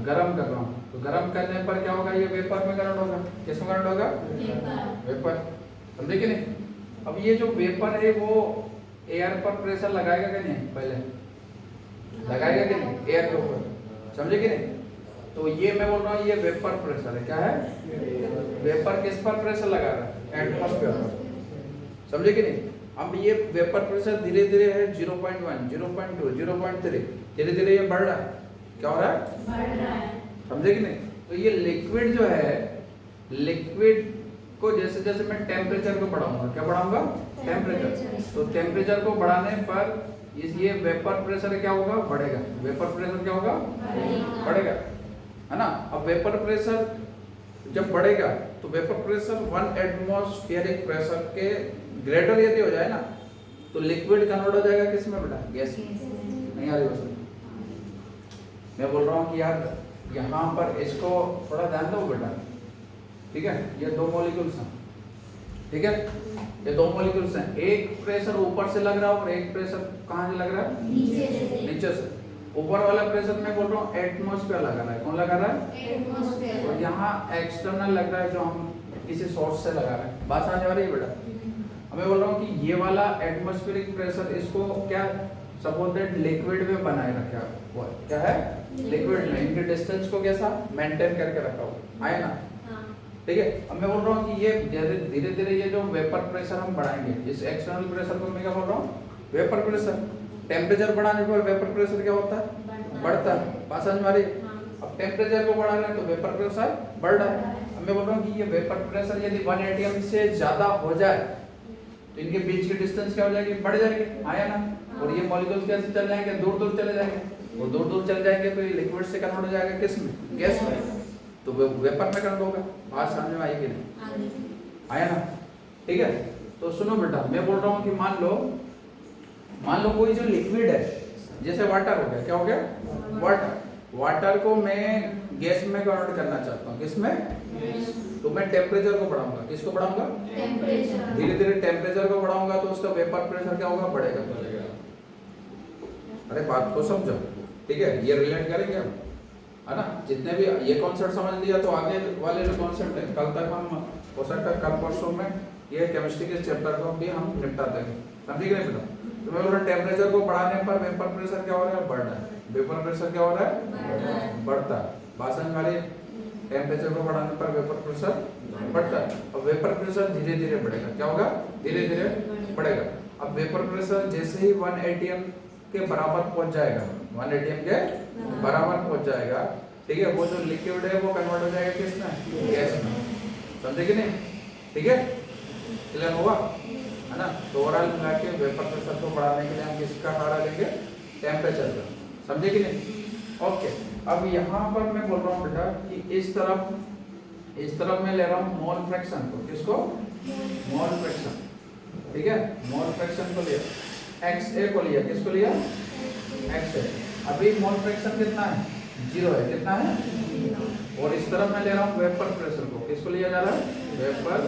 गर्म कर रहा हूँ, तो गर्म करने पर क्या होगा? ये वेपर में कन्वर्ट होगा। किस में कन्वर्ट होगा? वेपर। समझे कि नहीं? अब ये जो वेपर है वो एयर पर प्रेशर लगाएगा कि नहीं? पहले लगाएगा कि नहीं? एयर के ऊपर। समझे कि नहीं? तो ये मैं बोल रहा हूँ ये वेपर प्रेशर है। क्या है? वेपर किस पर प्रेशर लगा रहा है? एटमॉस्फेयर पर। समझे कि नहीं? अब ये वेपर प्रेशर धीरे धीरे है 0.1, 0.2, 0.3, धीरे धीरे ये बढ़ रहा है। क्या हो रहा है? बढ़ रहा है। समझे कि नहीं? तो ये लिक्विड जो है, लिक्विड को जैसे जैसे मैं टेम्परेचर को बढ़ाऊंगा, क्या बढ़ाऊंगा? टेम्परेचर। तो टेम्परेचर को बढ़ाने पर ये वेपर प्रेशर क्या होगा? बढ़ेगा। वेपर प्रेशर क्या होगा? बढ़ेगा, है ना। अब वेपर प्रेशर जब बढ़ेगा तो वेपर प्रेशर 1 एटमॉस्फेरिक प्रेशर के ग्रेटर यदि हो जाए ना, तो लिक्विड कन्वर्ट हो जाएगा किस में बेटा? गैस में। नहीं आ रही बस? मैं बोल रहा हूँ कि यार यहाँ पर इसको थोड़ा ध्यान दो बेटा, ठीक है। ये दो मॉलिक्यूल्स हैं, ठीक है। ये दो मॉलिक्यूल्स हैं, एक प्रेशर ऊपर से लग रहा है और एक प्रेशर कहाँ से लग रहा है? नीचे से। ऊपर वाला प्रेशर मैं बोल रहा हूँ एटमॉस्फेयर लगा रहा है। कौन लगा रहा है? एटमॉस्फेयर। और यहाँ एक्सटर्नल लग रहा है जो हम किसी सोर्स से लगा रहे हैं। बात समझ आ रही है बेटा? मैं बोल रहा हूँ कि ये वाला एटमॉस्फेरिक प्रेशर इसको क्या सपोज दैट लिक्विड में बनाए रखा हुआ है। क्या है? लिक्विड में। इनके डिस्टेंस को कैसा मेंटेन करके रखा हुआ है ना, ठीक है। अब मैं बोल रहा हूँ कि ये धीरे धीरे ये जो वेपर प्रेशर हम बढ़ाएंगे, इस एक्सटर्नल प्रेशर को मैं क्या बोल रहा हूँ? Vapour pressure. टेम्परेचर बढ़ाने पर वेपर प्रेशर क्या होता है? बढ़ता है। बात समझ में आ रही है? अब टेम्परेचर को बढ़ा रहे हैं तो वेपर प्रेशर बढ़ रहा है। अब मैं बोल रहा हूँ कि ये वेपर प्रेशर यदि 180 m से ज्यादा हो जाए तो इनके बीच की डिस्टेंस क्या हो जाएगी? बढ़ जाएगी, आया ना। और ये मॉलिक्यूल्स कैसे चल जाएंगे? दूर दूर चले जाएंगे। वो दूर दूर चल जाएंगे तो ये लिक्विड से कन्वर्ट हो जाएगा किस में? गैस में। तो वेपर में कन्वर्ट होगा। बात समझ में आई कि नहीं? आया ना, ठीक है। तो सुनो बेटा, मैं बोल रहा हूँ कि मान लो कोई जो लिक्विड है, जैसे वाटर हो गया। क्या हो गया? वाटर। वाटर को मैं गैस में कन्वर्ट करना चाहता हूँ। किस में? तो मैं टेम्परेचर को बढ़ाऊंगा। किसको बढ़ाऊंगा? टेम्परेचर। धीरे धीरे टेम्परेचर को बढ़ाऊंगा तो उसका वेपर प्रेशर क्या होगा? बढ़ेगा। अरे बात को समझो, ठीक है। ये रिलेट करेंगे हम, है ना। जितने भी ये कॉन्सेप्ट समझ लिया तो आगे वाले जो कॉन्सेप्ट है कल तक हम हो सकता है कल परसों में ये केमिस्ट्री के चैप्टर को भी हम निपटाते हैं। समझे गए बेटा? तो मैं बोल रहा हूँ टेम्परेचर को बढ़ाने पर वेपर प्रेशर क्या हो रहा है? बढ़ रहा है। वेपर प्रेशर क्या हो रहा है? बढ़ता है। बात समझ में आ रही है? टेम्परेचर को बढ़ाने पर वेपर प्रेशर बढ़ता है। और वेपर प्रेशर धीरे धीरे बढ़ेगा। क्या होगा? धीरे धीरे बढ़ेगा। अब वेपर प्रेशर जैसे ही 180 m के बराबर पहुंच जाएगा, 180 m के बराबर पहुंच जाएगा, ठीक है। वो जो लिक्विड है वो कन्वर्ट हो जाएगा किस में? गैस में। समझे कि नहीं? ठीक है, क्लियर हुआ, है ना। तो ओवरऑल मिला के वेपर प्रेशर को बढ़ाने के लिए हम किसका सहारा लेंगे? टेम्परेचर का। समझे कि नहीं? ओके। अब यहाँ पर मैं बोल रहा हूँ बेटा कि इस तरफ मैं ले रहा हूँ मोल फ्रैक्शन को। किसको? मोल फ्रैक्शन, ठीक है। मोल फ्रैक्शन को लिया, XA को लिया। किसको लिया? XA। अभी मोल फ्रैक्शन कितना है? 0 है। कितना है? और इस तरफ मैं ले रहा हूँ वेपर प्रेशर को। किसको लिया जा रहा है? वेपर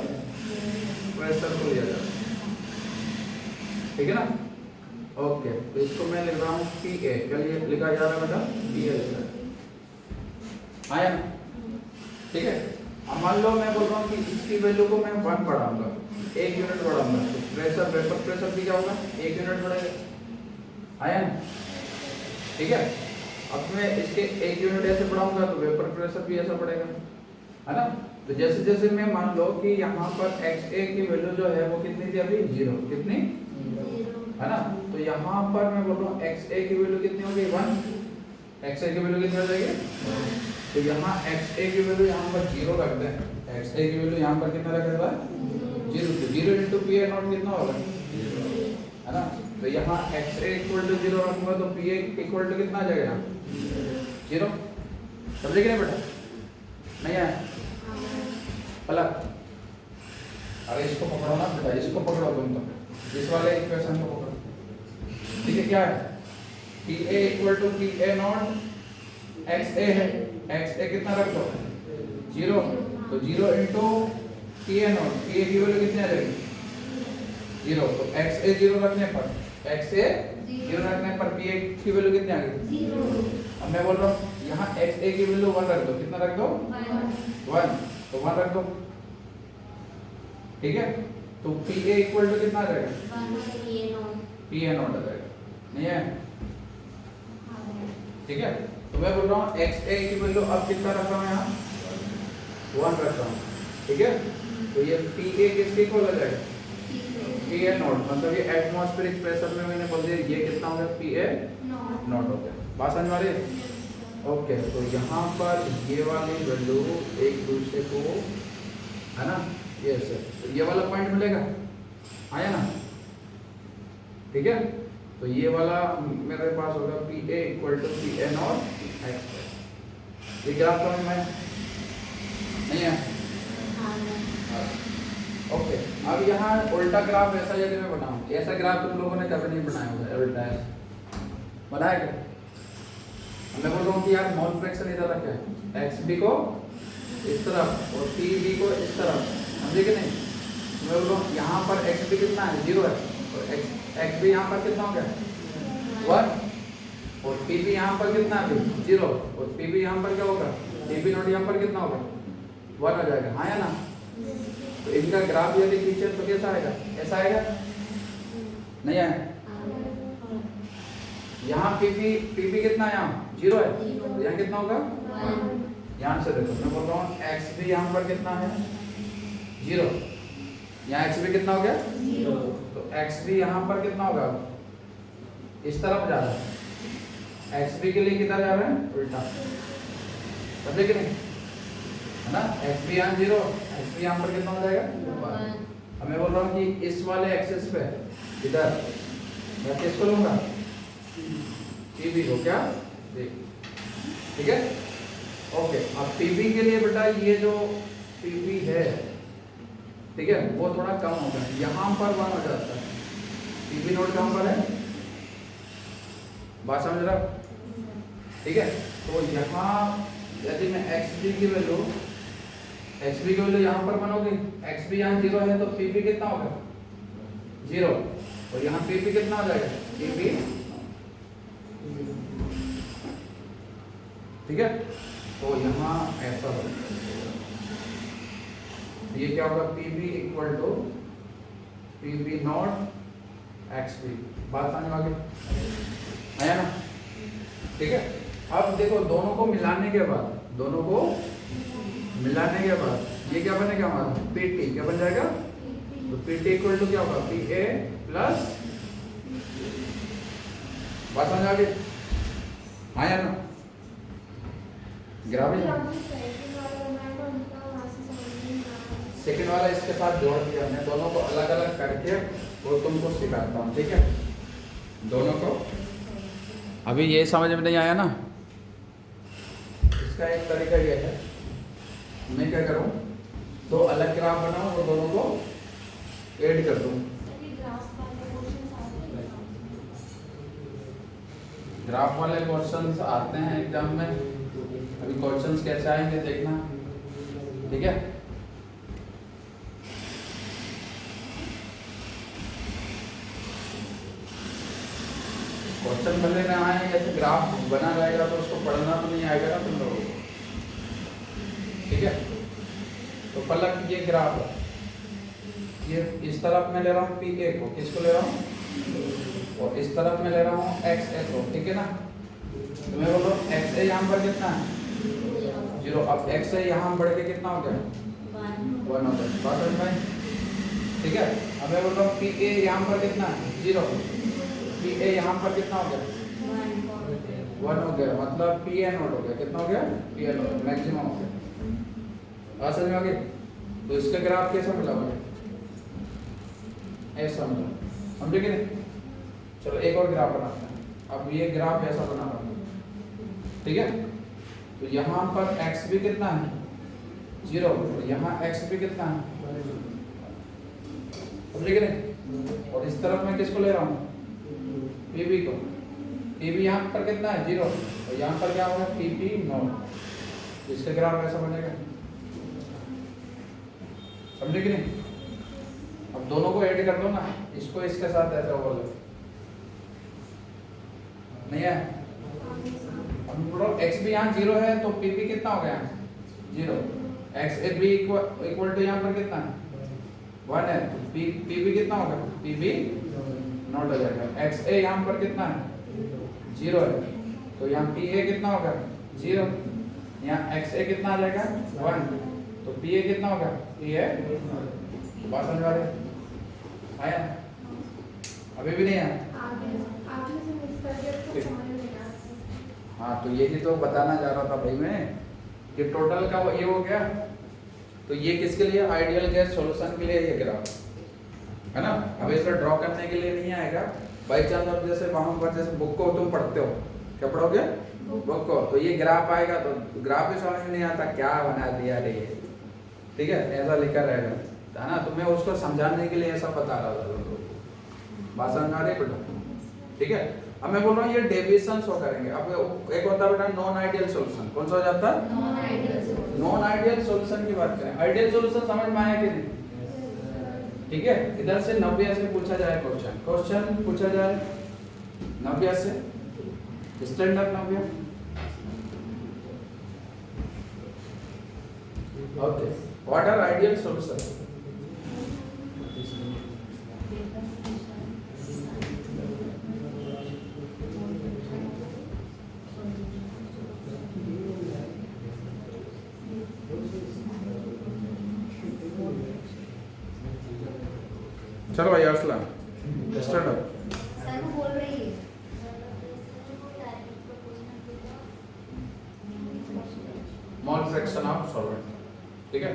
प्रेशर को लिया जा रहा है, ठीक है ना। ओके, तो इसको मैं लिख रहा हूँ PA। क्या लिखा जा रहा है बेटा? PA लिखा है, आया ना, ठीक है। अब मान लो मैं बोल रहा हूँ कि इसकी वैल्यू को मैं 1 बढ़ाऊंगा, 1 यूनिट बढ़ाऊंगा, तो प्रेशर वेपर प्रेशर भी क्या होगा? 1 यूनिट बढ़ेगा, आया ना, ठीक है। अब मैं इसके 1 यूनिट ऐसे बढ़ाऊंगा तो वेपर प्रेशर भी ऐसा बढ़ेगा, है ना। तो जैसे जैसे मैं मान लो कि यहाँ पर XA की वैल्यू जो है वो कितनी थी अभी? 0। कितनी? है ना। तो यहाँ पर मैं बोल रहा हूँ XA की वैल्यू कितनी होगी? 1। XA की वैल्यू कितनी हो जाएगी? तो यहाँ XA की वैल्यू यहाँ पर 0 रख दें। XA की वैल्यू यहाँ पर कितना रखा था? 0। तो 0 into PA नॉट कितना होगा? है ना। तो यहाँ XA इक्वल टू 0 रखूंगा तो PA इक्वल टू कितना आ जाएगा? 0। समझे कि नहीं बेटा? नहीं है पलक, अरे इसको पकड़ो ना बेटा, इसको पकड़ो तुम तो, इस वाले इक्वेशन को पकड़ो। ठीक है, क्या है P A equal to P A naught X A है, एक्स ए कितना रख दो 0, तो 0 into P A naught, P A की वैल्यू कितनी आ जाएगी 0, तो एक्स ए 0 रखने पर, एक्स ए 0 रखने पर पी ए की वैल्यू कितनी आ गई 0 अब मैं बोल रहा हूँ यहाँ एक्स ए की वैल्यू 1 रख दो, कितना रख दो 1, तो 1 रख दो। ठीक है, तो पी ए इक्वल टू कितना आ जाएगा 1 पी ए नॉट आ जाएगा, नहीं है? ठीक है, तो मैं बोल रहा हूँ एक्स ए की वैल्यू अब कितना रख रहा हूँ यहाँ 1 रख रहा हूँ। ठीक है, तो ये पी ए किसके इक्वल हो जाएगा पी ए नॉट, मतलब ये एटमॉस्फेरिक प्रेशर में मैंने बोल दिया ये कितना हो गया पी ए नॉट हो गया। बात समझ में आ रही है? ओके, तो यहाँ पर ये वाली वैल्यू एक दूसरे को, है ना, ये ऐसे, तो ये वाला पॉइंट मिलेगा, आया ना? ठीक है, तो ये वाला मेरे पास होगा P A equal to P A naught X. ये ग्राफ समझ में नहीं है? ओके, अब यहाँ उल्टा ग्राफ ऐसा यदि मैं बनाऊं, ऐसा ग्राफ तुम लोगों ने कभी नहीं बनाया होगा, उल्टा है बनाया क्या? मैं बोल रहा हूँ कि यार मोल फ्रैक्शन इधर रखा है, एक्स बी को इस तरफ और पी बी को इस तरफ, समझे कि नहीं? मैं बोल रहा हूँ यहाँ पर एक्स बी कितना है 0 है, और एक्स बी यहाँ पर कितना हो गया 1, और पी बी यहाँ पर कितना है 0, और पी बी यहाँ पर क्या होगा पी बी नॉट यहाँ पर कितना होगा 1 हो जाएगा, हाँ या ना? तो इनका ग्राफ यदि खींचे तो कैसा आएगा, ऐसा आएगा, नहीं आएगा? यहाँ पीपी कितना है यहाँ 0 है, तो यहाँ कितना होगा 1। यहाँ से देखो मैं बोल रहा हूँ एक्स भी यहाँ पर कितना है 0, यहाँ एक्स भी कितना हो गया 0, तो एक्स भी यहाँ पर कितना होगा इस तरफ जा रहा है, एक्स भी के लिए कितना जा रहा है उल्टा, समझे कि नहीं, है ना? एक्स भी यहाँ 0, एक्स भी यहाँ पर कितना हो जाएगा 1। अब मैं बोल रहा हूँ कि इस वाले एक्सिस पे इधर मैं किसको लूंगा पीबी को, क्या देख, ठीक है? ओके, अब पीबी के लिए बेटा ये जो पीबी है, ठीक है, वो थोड़ा कम होगा, यहाँ पर 1 हो जाता है, पीबी नोट कहाँ पर है, बात समझ रहा? ठीक है, तो यहाँ यदि मैं एक्स बी की वैल्यू यहाँ पर बनोगी, एक्स बी यहाँ 0 है तो पीबी कितना होगा 0, और यहाँ पीबी कितना हो जाएगा पीबी, ठीक है? तो यहाँ ऐसा होगा, ये क्या होगा PB equal to PB naught X B. बात समझ में आ गई, है ना? ठीक है, अब देखो दोनों को मिलाने के बाद ये क्या बनेगा हमारा पीटी, क्या बन जाएगा, तो पीटी इक्वल टू क्या होगा पी ए प्लस, बात समझ आ गई, हाँ या ना? ग्राफ सेकंड वाला इसके साथ जोड़ दिया हमने, दोनों को अलग अलग करके वो तुमको सिखाता हूँ, ठीक है? दोनों को अभी ये समझ में नहीं आया ना? इसका एक तरीका ये है, मैं क्या करूँ, दो अलग ग्राफ बनाऊँ और दोनों को ऐड कर दूँ। ग्राफ वाले क्वेश्चंस आते हैं एग्जाम में, अभी क्वेश्चंस कैसे आएंगे देखना, ठीक है? क्वेश्चन भले ना आए, ऐसे ग्राफ बना रहेगा तो उसको पढ़ना तो नहीं आएगा ना तुम लोगों को, ठीक है? तो पलक ये ग्राफ है, ये इस तरफ मैं ले रहा हूँ पी ए को, किसको ले रहा हूँ, और इस तरफ मैं ले रहा हूँ एक्स ए को, ठीक है ना? तो मैं बोल रहा हूँ एक्स ए यहाँ पर कितना है 0, अब एक्स ए यहाँ बढ़ के कितना हो गया 1 हो गया, बात समझ में? ठीक है, अब मैं बोल रहा हूँ पी ए यहाँ पर कितना है 0, पी ए यहाँ पर कितना हो गया 1 हो गया, मतलब पी ए नॉट हो गया, कितना हो गया पी ए नॉट मैक्सिमम हो गया, बात समझ में आ गई? तो इसका ग्राफ कैसा मिला मुझे, ऐसा मिला, समझे कि नहीं? चलो एक और ग्राफ बनाते हैं, अब ये ग्राफ ऐसा बना रहा हूँ, ठीक है? तो यहाँ पर एक्स भी कितना है 0, तो यहाँ x भी कितना है, समझे कि नहीं? और इस तरफ मैं किसको ले रहा हूँ, PB को। PB यहाँ पर कितना है, 0, और यहाँ पर क्या होगा, PP नॉट। इसका ग्राफ ऐसा बनेगा, समझे कि नहीं? अब दोनों को ऐड कर दो ना, इसको इसके साथ ऐसा होगा, नहीं है? अब बोलो x भी यहाँ 0 है तो PP कितना हो गया, 0। x भी इक्वल टू यहाँ पर कितना है, 1 है, तो PP कितना होगा, PP नॉट हो जाएगा। XA यहाँ पर कितना है, 0 है, तो यहाँ PA कितना होगा, 0। यहाँ XA कितना आ जाएगा, 1, तो PA कितना होगा, PA। बात समझ आ रही है? आया? अभी भी नहीं आया? हाँ, तो यही तो बताना चाह रहा था भाई मैं, कि टोटल का वो ये हो गया। तो ये किसके लिए, आइडियल गैस सॉल्यूशन के लिए ये ग्राफ है ना। अब इसे ड्रॉ करने के लिए नहीं आएगा बाई चांस, और जैसे वहां पर जैसे बुक को तुम पढ़ते हो, क्या पढ़ोगे, बुक को, तो ये ग्राफ आएगा तो ग्राफ भी समझ में नहीं आता क्या बना दिया रे, ठीक है, ऐसा लिखा रहेगा, है ना। तो मैं उसको समझाने के लिए ऐसा बता रहा था तुमको, बात समझ आ रही है बेटा, ठीक है। अब मैं बोल रहा हूँ ये डेविएशन शो करेंगे। अब एक होता है बेटा नॉन आइडियल सॉल्यूशन, कौन सा हो जाता है, नॉन आइडियल सॉल्यूशन की बात करें। आइडियल सॉल्यूशन समझ में आया कि नहीं, ठीक है। इधर से नव्या से पूछा जाए क्वेश्चन पूछा जाए नव्या से, standard Navya, okay, what are ideal solution. चलो भाई अरसलान स्टार्ट हो। सर वो बोल रही है मोल फ्रैक्शन ऑफ सॉल्वेंट, ठीक है।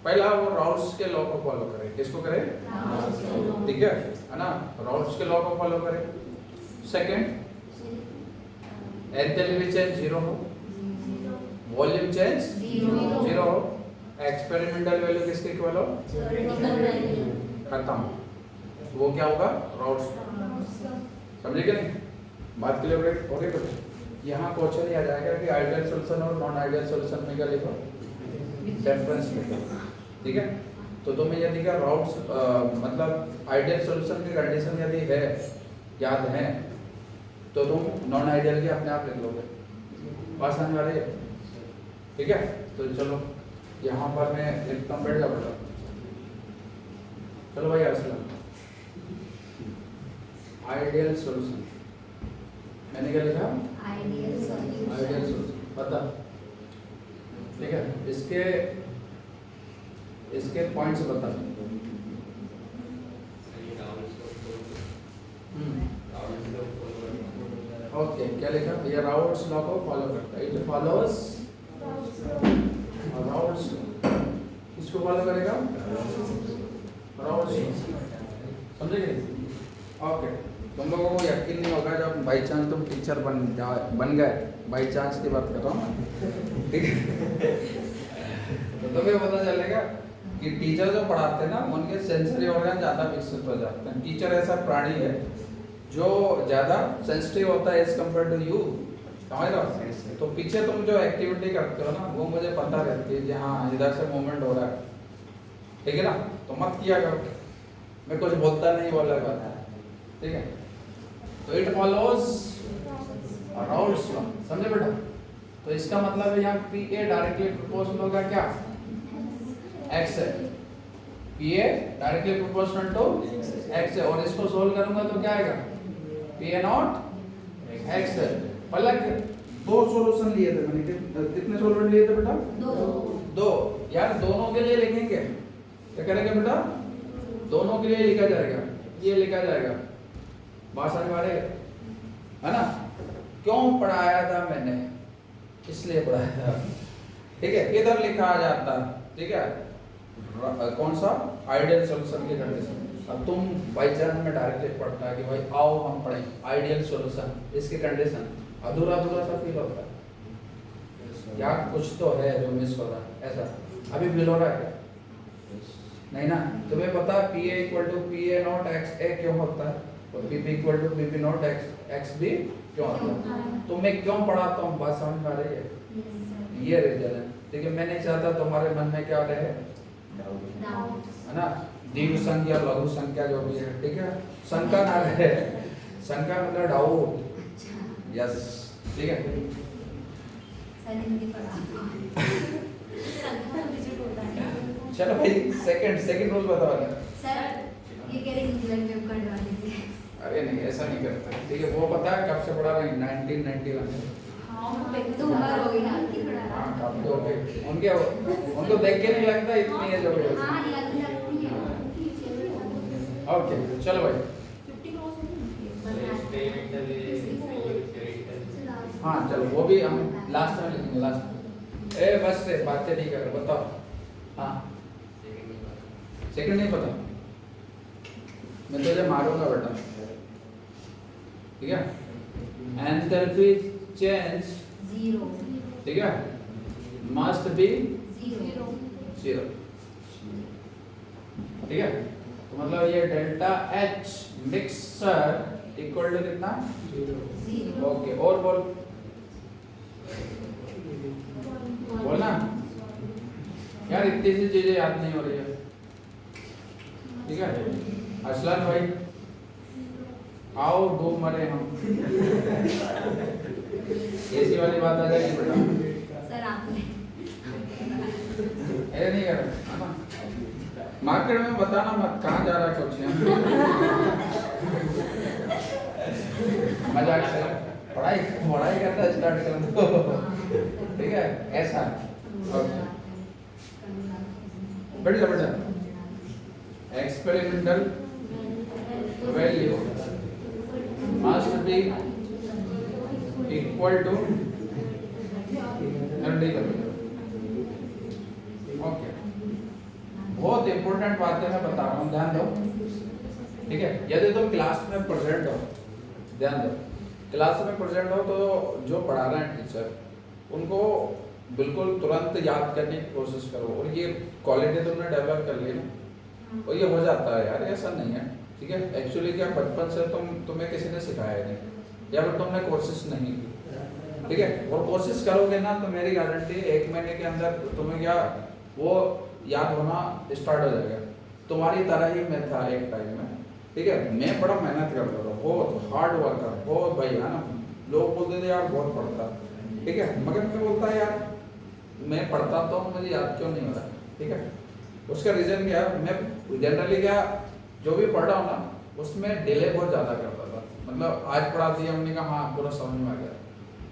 पहला वो राउल्स के लॉ को फॉलो करें, किसको करें, ठीक है ना, राउल्स के लॉ को फॉलो करें। सेकंड, एंथैल्पी चेंज 0 हो, वॉल्यूम चेंज 0 हो, एक्सपेरिमेंटल वैल्यू किसके इक्वल हो, खत्म, वो क्या होगा, राउल्स, समझे कि नहीं, बात क्लियर हो गई। तो यहाँ क्वेश्चन आ जाएगा कि आइडियल सॉल्यूशन और नॉन आइडियल सॉल्यूशन में क्या लिखो, डिफरेंस लिखो, ठीक है। तो तुम्हें यदि क्या राउट्स मतलब आइडियल सॉल्यूशन की कंडीशन यदि है, याद है, तो तुम नॉन आइडियल की अपने आप लिख लोगे, बात समझ आ रही है, ठीक है। तो चलो यहाँ पर मैं लिखता हूँ, बैठ जाओ बेटा, चलो भाई असलम, आइडियल सॉल्यूशन, मैंने क्या लिखा, आइडियल आइडियल सॉल्यूशन, पता, ठीक है। इसके पॉइंट्स बता। ओके, क्या लिखा, ये राउल्स लॉ को फॉलो करता है, इट फॉलोज राउल्स, इसको फॉलो करेगा राउल्स, समझे। ओके, तुम लोगों को यकीन नहीं होगा जब बाई चांस तुम टीचर बन गए, बाई चांस की बात कर रहा हूँ, ठीक है। तो तुम्हें पता चलेगा कि टीचर जो पढ़ाते हैं ना, उनके सेंसरी ऑर्गन ज़्यादा विकसित हो जाते हैं। टीचर ऐसा प्राणी है जो ज़्यादा सेंसिटिव होता है एज कम्पेयर टू यू, समझ रहे हो। तो पीछे तुम जो एक्टिविटी करते हो ना, वो मुझे पता रहती है कि हाँ इधर से मूवमेंट हो रहा है, ठीक है ना, तो मत किया करो, मैं कुछ बोलता नहीं बोला करता, ठीक है। तो इट फॉलोज राउल्स लॉ, समझे बेटा। तो इसका मतलब है यहाँ पी ए डायरेक्टली प्रोपोर्शनल होगा क्या, एक्स है, P A directly proportional to X है, और इसको सोल्व करूंगा तो क्या आएगा, पी ए नॉट एक्स है। पहले दो सॉल्यूशन लिए थे मैंने, कितने सॉल्वेंट लिए थे बेटा, दो यार, दोनों के लिए लिखेंगे, क्या करेंगे बेटा, दोनों के लिए लिखा जाएगा, ये लिखा जाएगा, बात समझ में आ रही है ना। क्यों पढ़ाया था मैंने, इसलिए पढ़ाया था, ठीक है। इधर लिखा आ जाता, ठीक है, कौन सा, आइडियल सॉल्यूशन की कंडीशन। अब तुम बाई चांस में डायरेक्टली पढ़ता है कि भाई आओ हम पढ़ें आइडियल सॉल्यूशन, इसकी कंडीशन, अधूरा अधूरा सा फील होता है, या कुछ तो है जो मिस हो रहा है, ऐसा अभी फील हो रहा है? नहीं ना? तुम्हें पता P A equal to P A naught X A क्यों होता है और P B equal to P B naught X B क्यों होता है? तो मैं क्यों पढ़ाता हूँ, बात समझ में आ रही है? ये रीजन है। ठीक है, मैं नहीं चाहता तुम्हारे मन में क्या रहे, है ना, दीर्घ संख्या लघु संख्या जो भी है, ठीक है, शंका ना रहे। शंका मतलब डाउट। यस, ठीक है। चलो भाई, सेकंड रूल बताओ ना। सर ये कह रहे हैं इंग्लैंड में करवा दीजिए। अरे नहीं, ऐसा नहीं करता। ठीक है, वो पता है कब से पढ़ा रहे हैं? 1991 से। हाँ तो उम्र हो गई ना उनकी थोड़ा। हाँ, कब तो हो गई उनके, उनको देख के नहीं लगता इतनी एज हो गई। हाँ याद लगती है। ओके, चलो भाई। 50 क्रॉस हाँ चलो, वो भी हम लास्ट में लिखेंगे, लास्ट में। ए बस से बातें नहीं कर रहे, बताओ। हाँ, सेकंड नहीं पता, मैं तुझे मारूंगा बेटा, ठीक है। एंथैल्पी चेंज, जीरो, ठीक है, मस्ट बी जीरो, जीरो, ठीक है। तो मतलब ये delta H mixer equal to कितना? जीरो। ओके, और बोल, बोलना यार, इतनी सी चीजें याद नहीं हो रही है, ठीक है। असलन भाई आओ, डूब मरे हम। ऐसी वाली बात आ जाएगी बेटा। सर आपने ऐसे नहीं कर रहा ना, मार्केट में बताना मत कहाँ जा रहा है कुछ। मजाक से, पढ़ाई पढ़ाई करना स्टार्ट कर दो, ठीक है, ऐसा। ओके, बढ़ जा। Experimental value must be equal to okay. बहुत इंपॉर्टेंट बातें मैं बता रहा हूँ, ध्यान दो, ठीक है। यदि तुम क्लास में प्रेजेंट हो, ध्यान दो, क्लास में प्रेजेंट हो तो जो पढ़ा रहे हैं टीचर, उनको बिल्कुल तुरंत याद करने की कोशिश करो, और ये क्वालिटी तुमने डेवलप कर ली ना, और ये हो जाता है यार, ऐसा नहीं है, ठीक है। एक्चुअली क्या बचपन से तुम्हें किसी ने सिखाया नहीं, या फिर तुमने कोशिश नहीं की, ठीक है। और कोशिश करोगे ना तो मेरी गारंटी 1 महीने के अंदर तुम्हें क्या वो याद होना स्टार्ट हो जाएगा। तुम्हारी तरह ही मैं था एक टाइम में, ठीक है। मैं बड़ा मेहनत करता था, बहुत हार्ड वर्कर, बहुत भाई, है ना। लोग बोलते थे यार बहुत पढ़ता, ठीक है, मगर मैं बोलता यार मैं पढ़ता तो मुझे याद क्यों नहीं हो रहा, ठीक है। उसका रीजन क्या है, मैं जनरली क्या जो भी पढ़ रहा हूँ ना उसमें डिले बहुत ज़्यादा करता था। मतलब आज पढ़ा दिया, हमने कहा हाँ पूरा समझ में आ गया,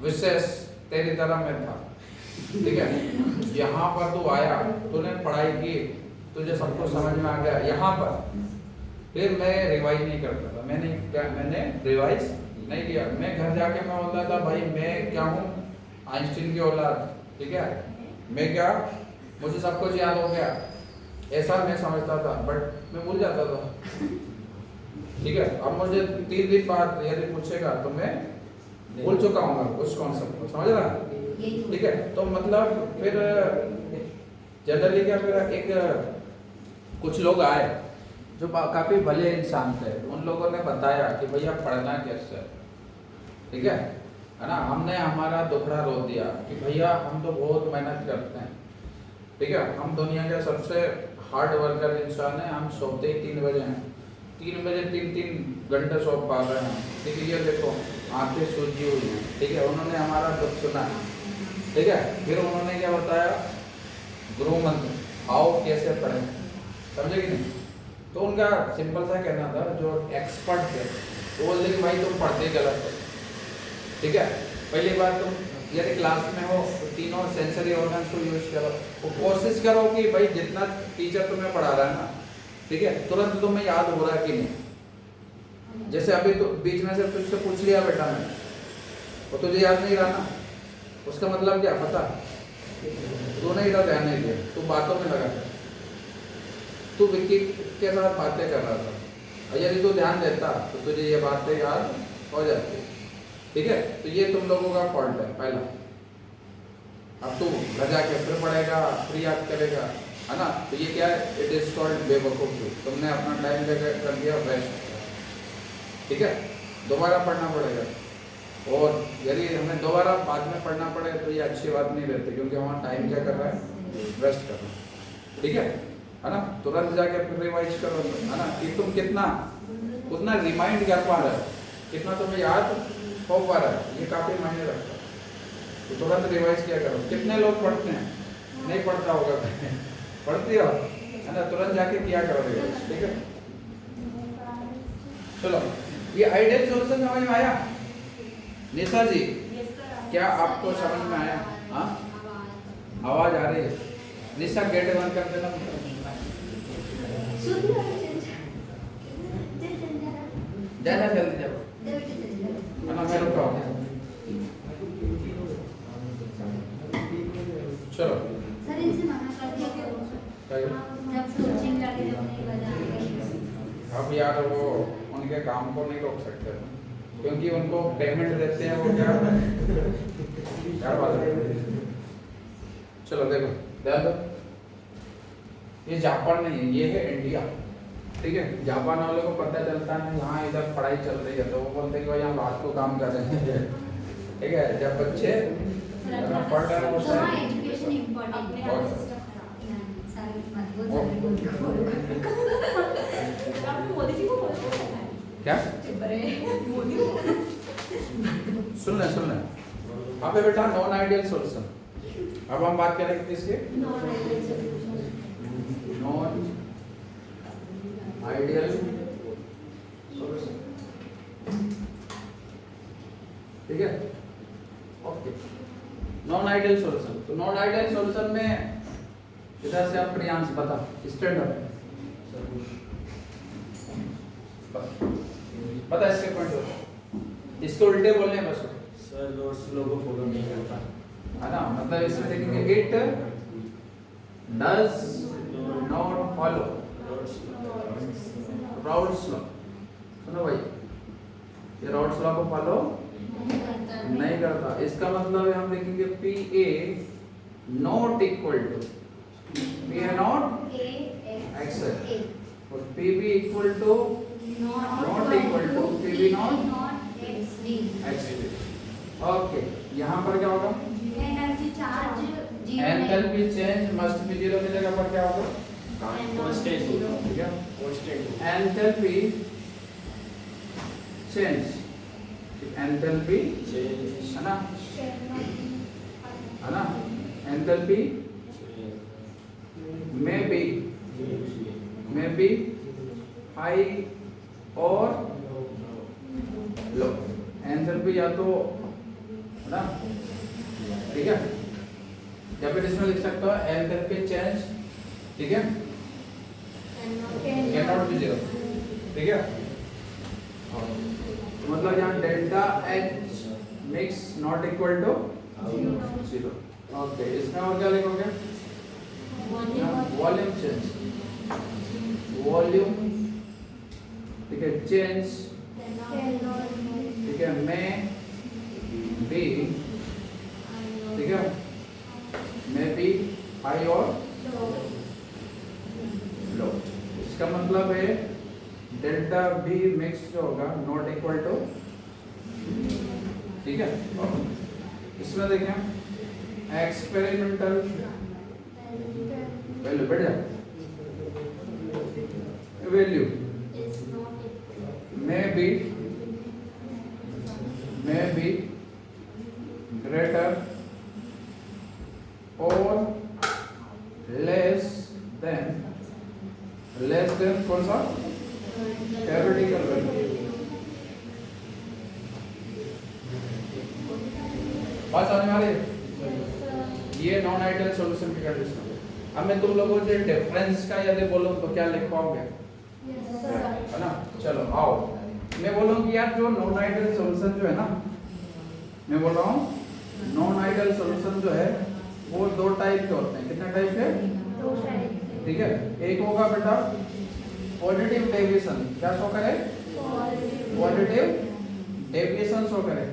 विशेष तेरी तरह मैं था, ठीक है। यहाँ पर तू आया, तूने पढ़ाई की, तुझे सब कुछ समझ में आ गया, यहाँ पर फिर मैं रिवाइज नहीं करता था। मैंने रिवाइज नहीं किया। मैं घर जाके मैं बोलता था भाई मैं क्या हूँ, आइंस्टीन की औलाद, ठीक है, मैं क्या, मुझे सब कुछ याद हो गया, ऐसा मैं समझता था, बट मैं भूल जाता था, ठीक है। अब मुझे 3 दिन बाद यदि पूछेगा तो मैं भूल चुका हूँ उस कॉन्सेप्ट को, समझ रहा, ठीक है। तो मतलब फिर जनरली क्या, फिर एक कुछ लोग आए जो काफ़ी भले इंसान थे, उन लोगों ने बताया कि भैया पढ़ना कैसे, ठीक है ना। हमने हमारा दुखड़ा रो दिया कि भैया हम तो बहुत मेहनत करते हैं, ठीक है, हम दुनिया के सबसे हार्ड वर्कर इंसान हैं, हम सोते ही 3 बजे हैं, 3 बजे 3 घंटे सो पा रहे हैं, ठीक है। ये देखो आंखें सूजी हुई हैं, ठीक है। उन्होंने हमारा दुख सुना, ठीक है। फिर उन्होंने क्या बताया, गुरु मंत्र, आओ कैसे पढ़ें, समझे कि नहीं। तो उनका सिंपल सा कहना था, जो एक्सपर्ट थे वो बोलते कि भाई तुम पढ़ते गलत हो, ठीक है। पहली बार तुम यदि क्लास में हो तो तीनों सेंसरी ऑर्गन्स को यूज करो, वो कोशिश करो कि भाई जितना टीचर तुम्हें पढ़ा रहा है ना, ठीक है, तुरंत तुम्हें याद हो रहा है कि नहीं। जैसे अभी तो बीच में से तुझसे पूछ लिया बेटा मैंने, वो तुझे याद नहीं रहा ना, उसका मतलब क्या पता, तूने इधर ध्यान नहीं दिया, तू बातों में लगा था, तू विक्की के साथ बातें कर रहा था, और यदि तू ध्यान देता तो तुझे ये बातें याद हो जाती, ठीक है। तो ये तुम लोगों का फॉल्ट है पहला, अब तू घर जाके फिर पढ़ेगा, फिर याद करेगा, है ना? तो ये क्या है? इट इज कॉल्ड बेवकूफ़ी। तुमने अपना टाइम लेकर कर दिया वेस्ट, ठीक है? दोबारा पढ़ना पड़ेगा। और यदि हमें दोबारा बाद में पढ़ना पड़े तो ये अच्छी बात नहीं रहती, क्योंकि हमारा टाइम क्या कर रहा है? वेस्ट कर रहा है, ठीक है ना? तुरंत जाके फिर रिवाइज करो, है ना? कि तुम कितना रिमाइंड कर पा रहे हो, कितना तुम्हें याद हो पा रहा है, ये काफ़ी मायने रखता है। तो तुरंत रिवाइज किया करो। कितने लोग पढ़ते हैं? नहीं पढ़ता होगा पढ़ती हो, है ना? तुरंत जाके किया करो रिवाइज, ठीक है? चलो, ये आइडियल सॉल्यूशन समझ में आया? निशा जी, क्या आपको समझ में आया? हाँ, आवाज आ रही है। निशा गेट बंद कर देना। जाना जल्दी जाओ, है ना? मैं रुका हूँ। चलो सर इनसे मना कर दिया जब कोचिंग लगे जब नहीं बजा। अब यार वो उनके काम को नहीं रोक सकते, क्योंकि उनको पेमेंट देते हैं वो क्या बात है। चलो देखो, ध्यान दो, ये जापान नहीं है, ये है इंडिया, ठीक है? जापान वालों को पता चलता है यहाँ इधर पढ़ाई चल रही है तो वो बोलते हैं कि भाई हम रात को काम कर रहे हैं, ठीक है? जब बच्चे पढ़ रहे हैं उस टाइम एजुकेशन इम्पोर्टेंट है। क्या सुन ले अबे बेटा, नॉन आइडियल सॉल्यूशन। अब हम बात करेंगे किसके? नॉन आइडियल सॉल्यूशन, ठीक है? Okay, non ideal solution. तो नॉन आइडियल सॉल्यूशन में इधर से आप प्रियांश बता, स्टैंड अप पता इसके पॉइंट हो, इसके उल्टे बोलने हैं बस। सर नोट्स लोगों को फॉलो नहीं करता, है ना? मतलब इसमें देखेंगे it does not follow routes law. सुनो भाई, ये राउट्स लॉ को फॉलो नहीं करता। इसका मतलब है हम देखेंगे P A naught equal to P A naught X और P B equal to naught equal to P B naught X D. Okay, यहाँ पर क्या होगा? Energy charge enthalpy change must be zero की जगह पर क्या होगा? कांस्टेंट होगा, ठीक है? Constant enthalpy change, enthalpy change है ना? है ना? एंथैल्पी में बी हाई और लो। एंथैल्पी या तो, है ना? ठीक है? या फिर इसमें लिख सकता हूँ एंथैल्पी चेंज, ठीक है? कैन नॉट बी जीरो, ठीक है? तो मतलब यहाँ delta H mix not equal to zero. Okay, इसमें और क्या लिखोगे? वॉल्यूम चेंज, वॉल्यूम, ठीक है? चेंज, ठीक है? में बी, ठीक है? में बी हाई और लो। इसका मतलब है डेल्टा बी मिक्स जो होगा नॉट इक्वल टू, ठीक है? इसमें देखें एक्सपेरिमेंटल वैल्यू बढ़ जाए, वैल्यू में बी ग्रेटर और लेस देन कौन सा? Theoretical value. बात समझ में आ रही है? ये नॉन आइडियल सॉल्यूशन की कंडीशन है। अब मैं तुम लोगों से डिफरेंस का यदि बोलूं तो क्या लिख पाओगे? है ना? चलो आओ, मैं बोलूं कि यार जो नॉन आइडियल सॉल्यूशन जो है ना, मैं बोल रहा हूँ नॉन आइडियल सॉल्यूशन जो है वो दो टाइप के होते हैं। कितने टाइप के? ठीक है? एक होगा बेटा पॉजिटिव डेविएशन, क्या शो करे? पॉजिटिव डेविएशन शो करे।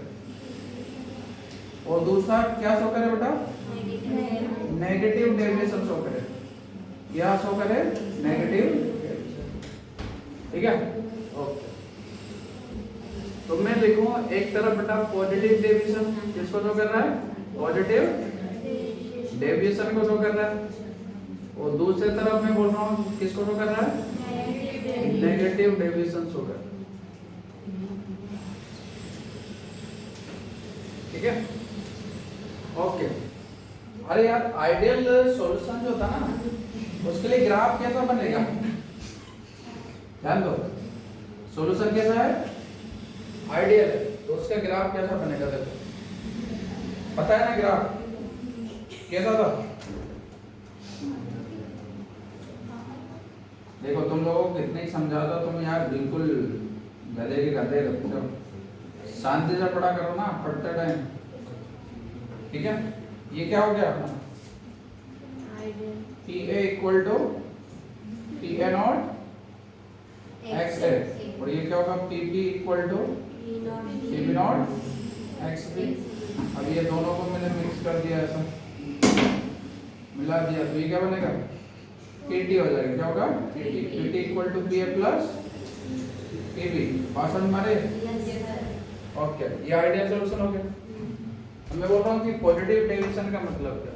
और दूसरा क्या शो करे बेटा? नेगेटिव नेगेटिव डेविएशन शो करे, क्या शो करे? नेगेटिव, ठीक है। ओके, तो मैं लिखूं एक तरफ बेटा पॉजिटिव डेविएशन, किसको शो कर रहा है? पॉजिटिव डेविएशन को शो कर रहा है, और दूसरे तरफ मैं बोल रहा हूँ किसको शो कर रहा है? नेगेटिव डेविएशन शो कर, ठीक है। ओके, अरे यार आइडियल सॉल्यूशन जो था ना, उसके लिए ग्राफ कैसा बनेगा? ध्यान दो, सॉल्यूशन कैसा है? आइडियल है, तो उसका ग्राफ कैसा बनेगा? देखो, पता है ना ग्राफ कैसा था? देखो तुम लोगों को कितने ही समझा दो, तुम यार बिल्कुल गधे के गधे लगते हो। शांति से पढ़ा करो ना पढ़ते टाइम, ठीक है। ये क्या हो गया अपना? P A equal to P A naught X A, और ये क्या होगा? P B equal to P B naught X B. अब ये दोनों को मैंने मिक्स कर दिया, ऐसा मिला दिया, तो ये क्या बनेगा? पीटी हो जाएगा। क्या होगा? PT equal to P A plus P B. बात समझ मारे? ओके, ये आइडियल सॉल्यूशन हो गया। अब मैं बोल रहा हूँ कि पॉजिटिव डेविएशन का मतलब क्या?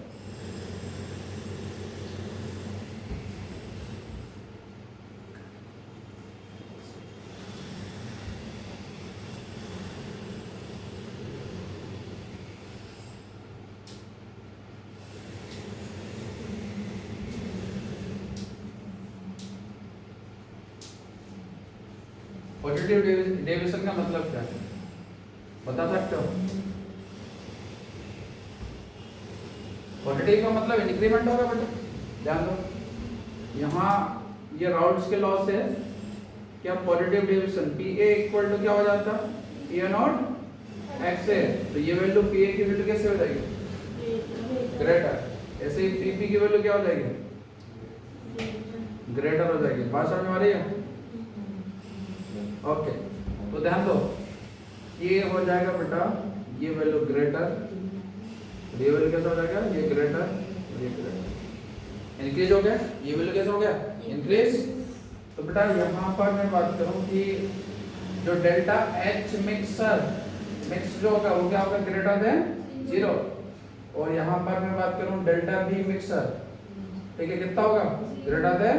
पॉजिटिव डेविएशन का मतलब क्या है, बता सकते हो? पॉजिटिव का मतलब इंक्रीमेंट होगा बेटा, ध्यान दो। यहाँ ये राउल्स के लॉ से क्या positive deviation P A equal to क्या हो जाता है? P A naught X A. तो ये वैल्यू पी ए की वैल्यू कैसे हो जाएगी? ग्रेटर। ऐसे ही पी पी की वैल्यू क्या हो जाएगी? ग्रेटर हो जाएगी। बात समझ में आ रही है? ओके, तो ध्यान दो, ये हो जाएगा बेटा, ये वैल्यू ग्रेटर, ये वैल्यू कैसा हो जाएगा? ये ग्रेटर, ये ग्रेटर, इंक्रीज हो गया। ये वैल्यू कैसा हो गया? इंक्रीज। तो बेटा यहाँ पर मैं बात करूँ कि जो डेल्टा एच मिक्स जो होगा वो क्या होगा? Greater than 0। और यहाँ पर मैं बात करूँ डेल्टा बी मिक्सर, ठीक है, कितना होगा? Greater than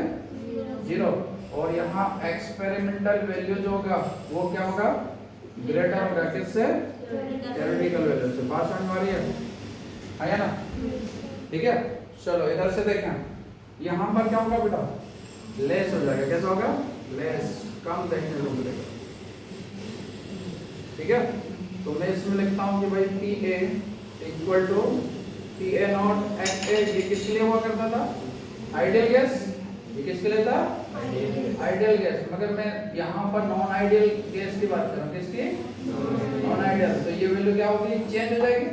0। और यहाँ एक्सपेरिमेंटल वैल्यू जो होगा वो क्या होगा? ग्रेटर होगा किससे? थ्योरेटिकल वैल्यू से। बात समझ में आ रही है? आया ना? ठीक है, चलो इधर से देखें, यहाँ पर क्या होगा बेटा? लेस हो जाएगा। कैसा होगा? लेस, कम देखने को मिलेगा, ठीक है। तो मैं इसमें लिखता हूँ कि भाई P A equal to P A naught X A. ये किसके लिए हुआ करता था? Ideal gas. ये किसके लिए था? Ideal gas. मगर मैं यहाँ पर नॉन आइडियल गैस की बात कर रहा हूँ। किसकी? Non ideal. तो ये वैल्यू क्या होगी? चेंज हो जाएगी।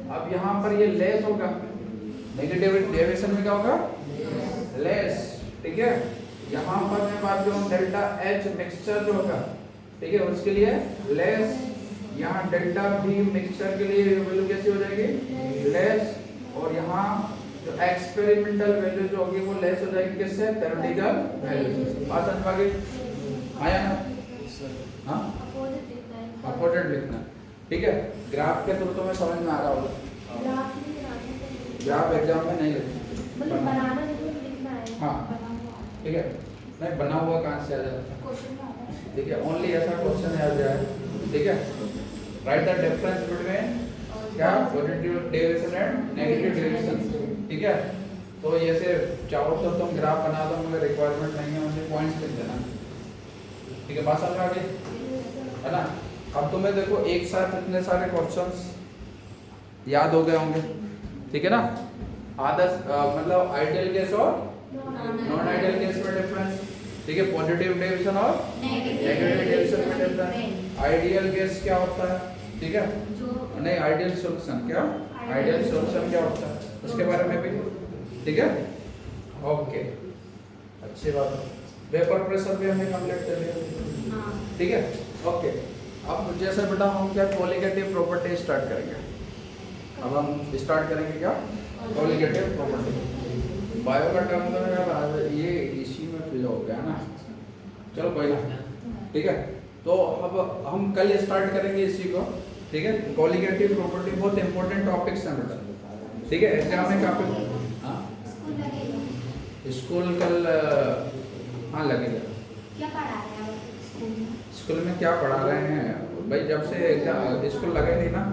अब यहाँ पर ये लेस होगा, नेगेटिव डेविएशन में क्या होगा? लेस, ठीक है। यहाँ पर मैं बात करूँ डेल्टा एच मिक्सचर जो होगा, ठीक है, उसके लिए लेस। यहाँ डेल्टा बी मिक्सचर के लिए वैल्यू कैसी हो जाएगी? लेस। और यहाँ जो एक्सपेरिमेंटल वैल्यू जो होगी वो लेस हो जाएगी किससे? थ्योरेटिकल वैल्यू से। बात समझ में आ गई? आया ना? हाँ, अपोजिट लिखना, ठीक है। ग्राफ के थ्रू तो मैं समझ में आ रहा होगा। ग्राफ एग्जाम में नहीं लिखना, हाँ, ठीक है। नहीं, बना हुआ कहाँ से आ जाता? ठीक है, ओनली ऐसा क्वेश्चन आ जाए, ठीक है। राइट द डिफरेंस बिटवीन क्या? Positive deviation and negative deviation, ठीक है। तो ऐसे चाहो तो तुम ग्राफ बना दो, मगर रिक्वायरमेंट नहीं है, ओनली पॉइंट्स लिख देना, ठीक है। बात समझ में आ गई है ना? अब तुम्हें देखो एक साथ इतने सारे क्वेश्चंस याद हो गए होंगे, ठीक है ना। आदर्श मतलब आइडियल केस और नॉन आइडियल केस में डिफरेंस, ठीक है। पॉजिटिव डेविएशन और नेगेटिव डेविएशन में डिफरेंस। आइडियल केस क्या होता है, ठीक है, नहीं आइडियल सॉल्यूशन क्या, आइडियल सॉल्यूशन क्या होता है उसके बारे में भी, ठीक है। ओके, अच्छी बात है। वेपर प्रेशर भी हमने कंप्लीट कर लिया, ठीक है। ओके, अब जैसे बेटा हम क्या कोलिगेटिव प्रॉपर्टी स्टार्ट करेंगे, अब हम स्टार्ट करेंगे क्या, कॉलिगेटिव प्रॉपर्टी। बायो का टर्म तो यार ये इसी में फिल हो गया ना, चलो कोई ना, ठीक है। तो अब हम कल स्टार्ट करेंगे इसी को, ठीक है। कॉलिगेटिव प्रॉपर्टी बहुत इंपॉर्टेंट टॉपिक्स हैं बेटा, ठीक है। एग्जाम में काफी, हाँ स्कूल लगेगा, स्कूल कल हाँ लगेगा। क्या पढ़ा रहे हैं आप स्कूल में? स्कूल में क्या पढ़ा रहे हैं भाई, जब से एग्जाम स्कूल लगे नहीं ना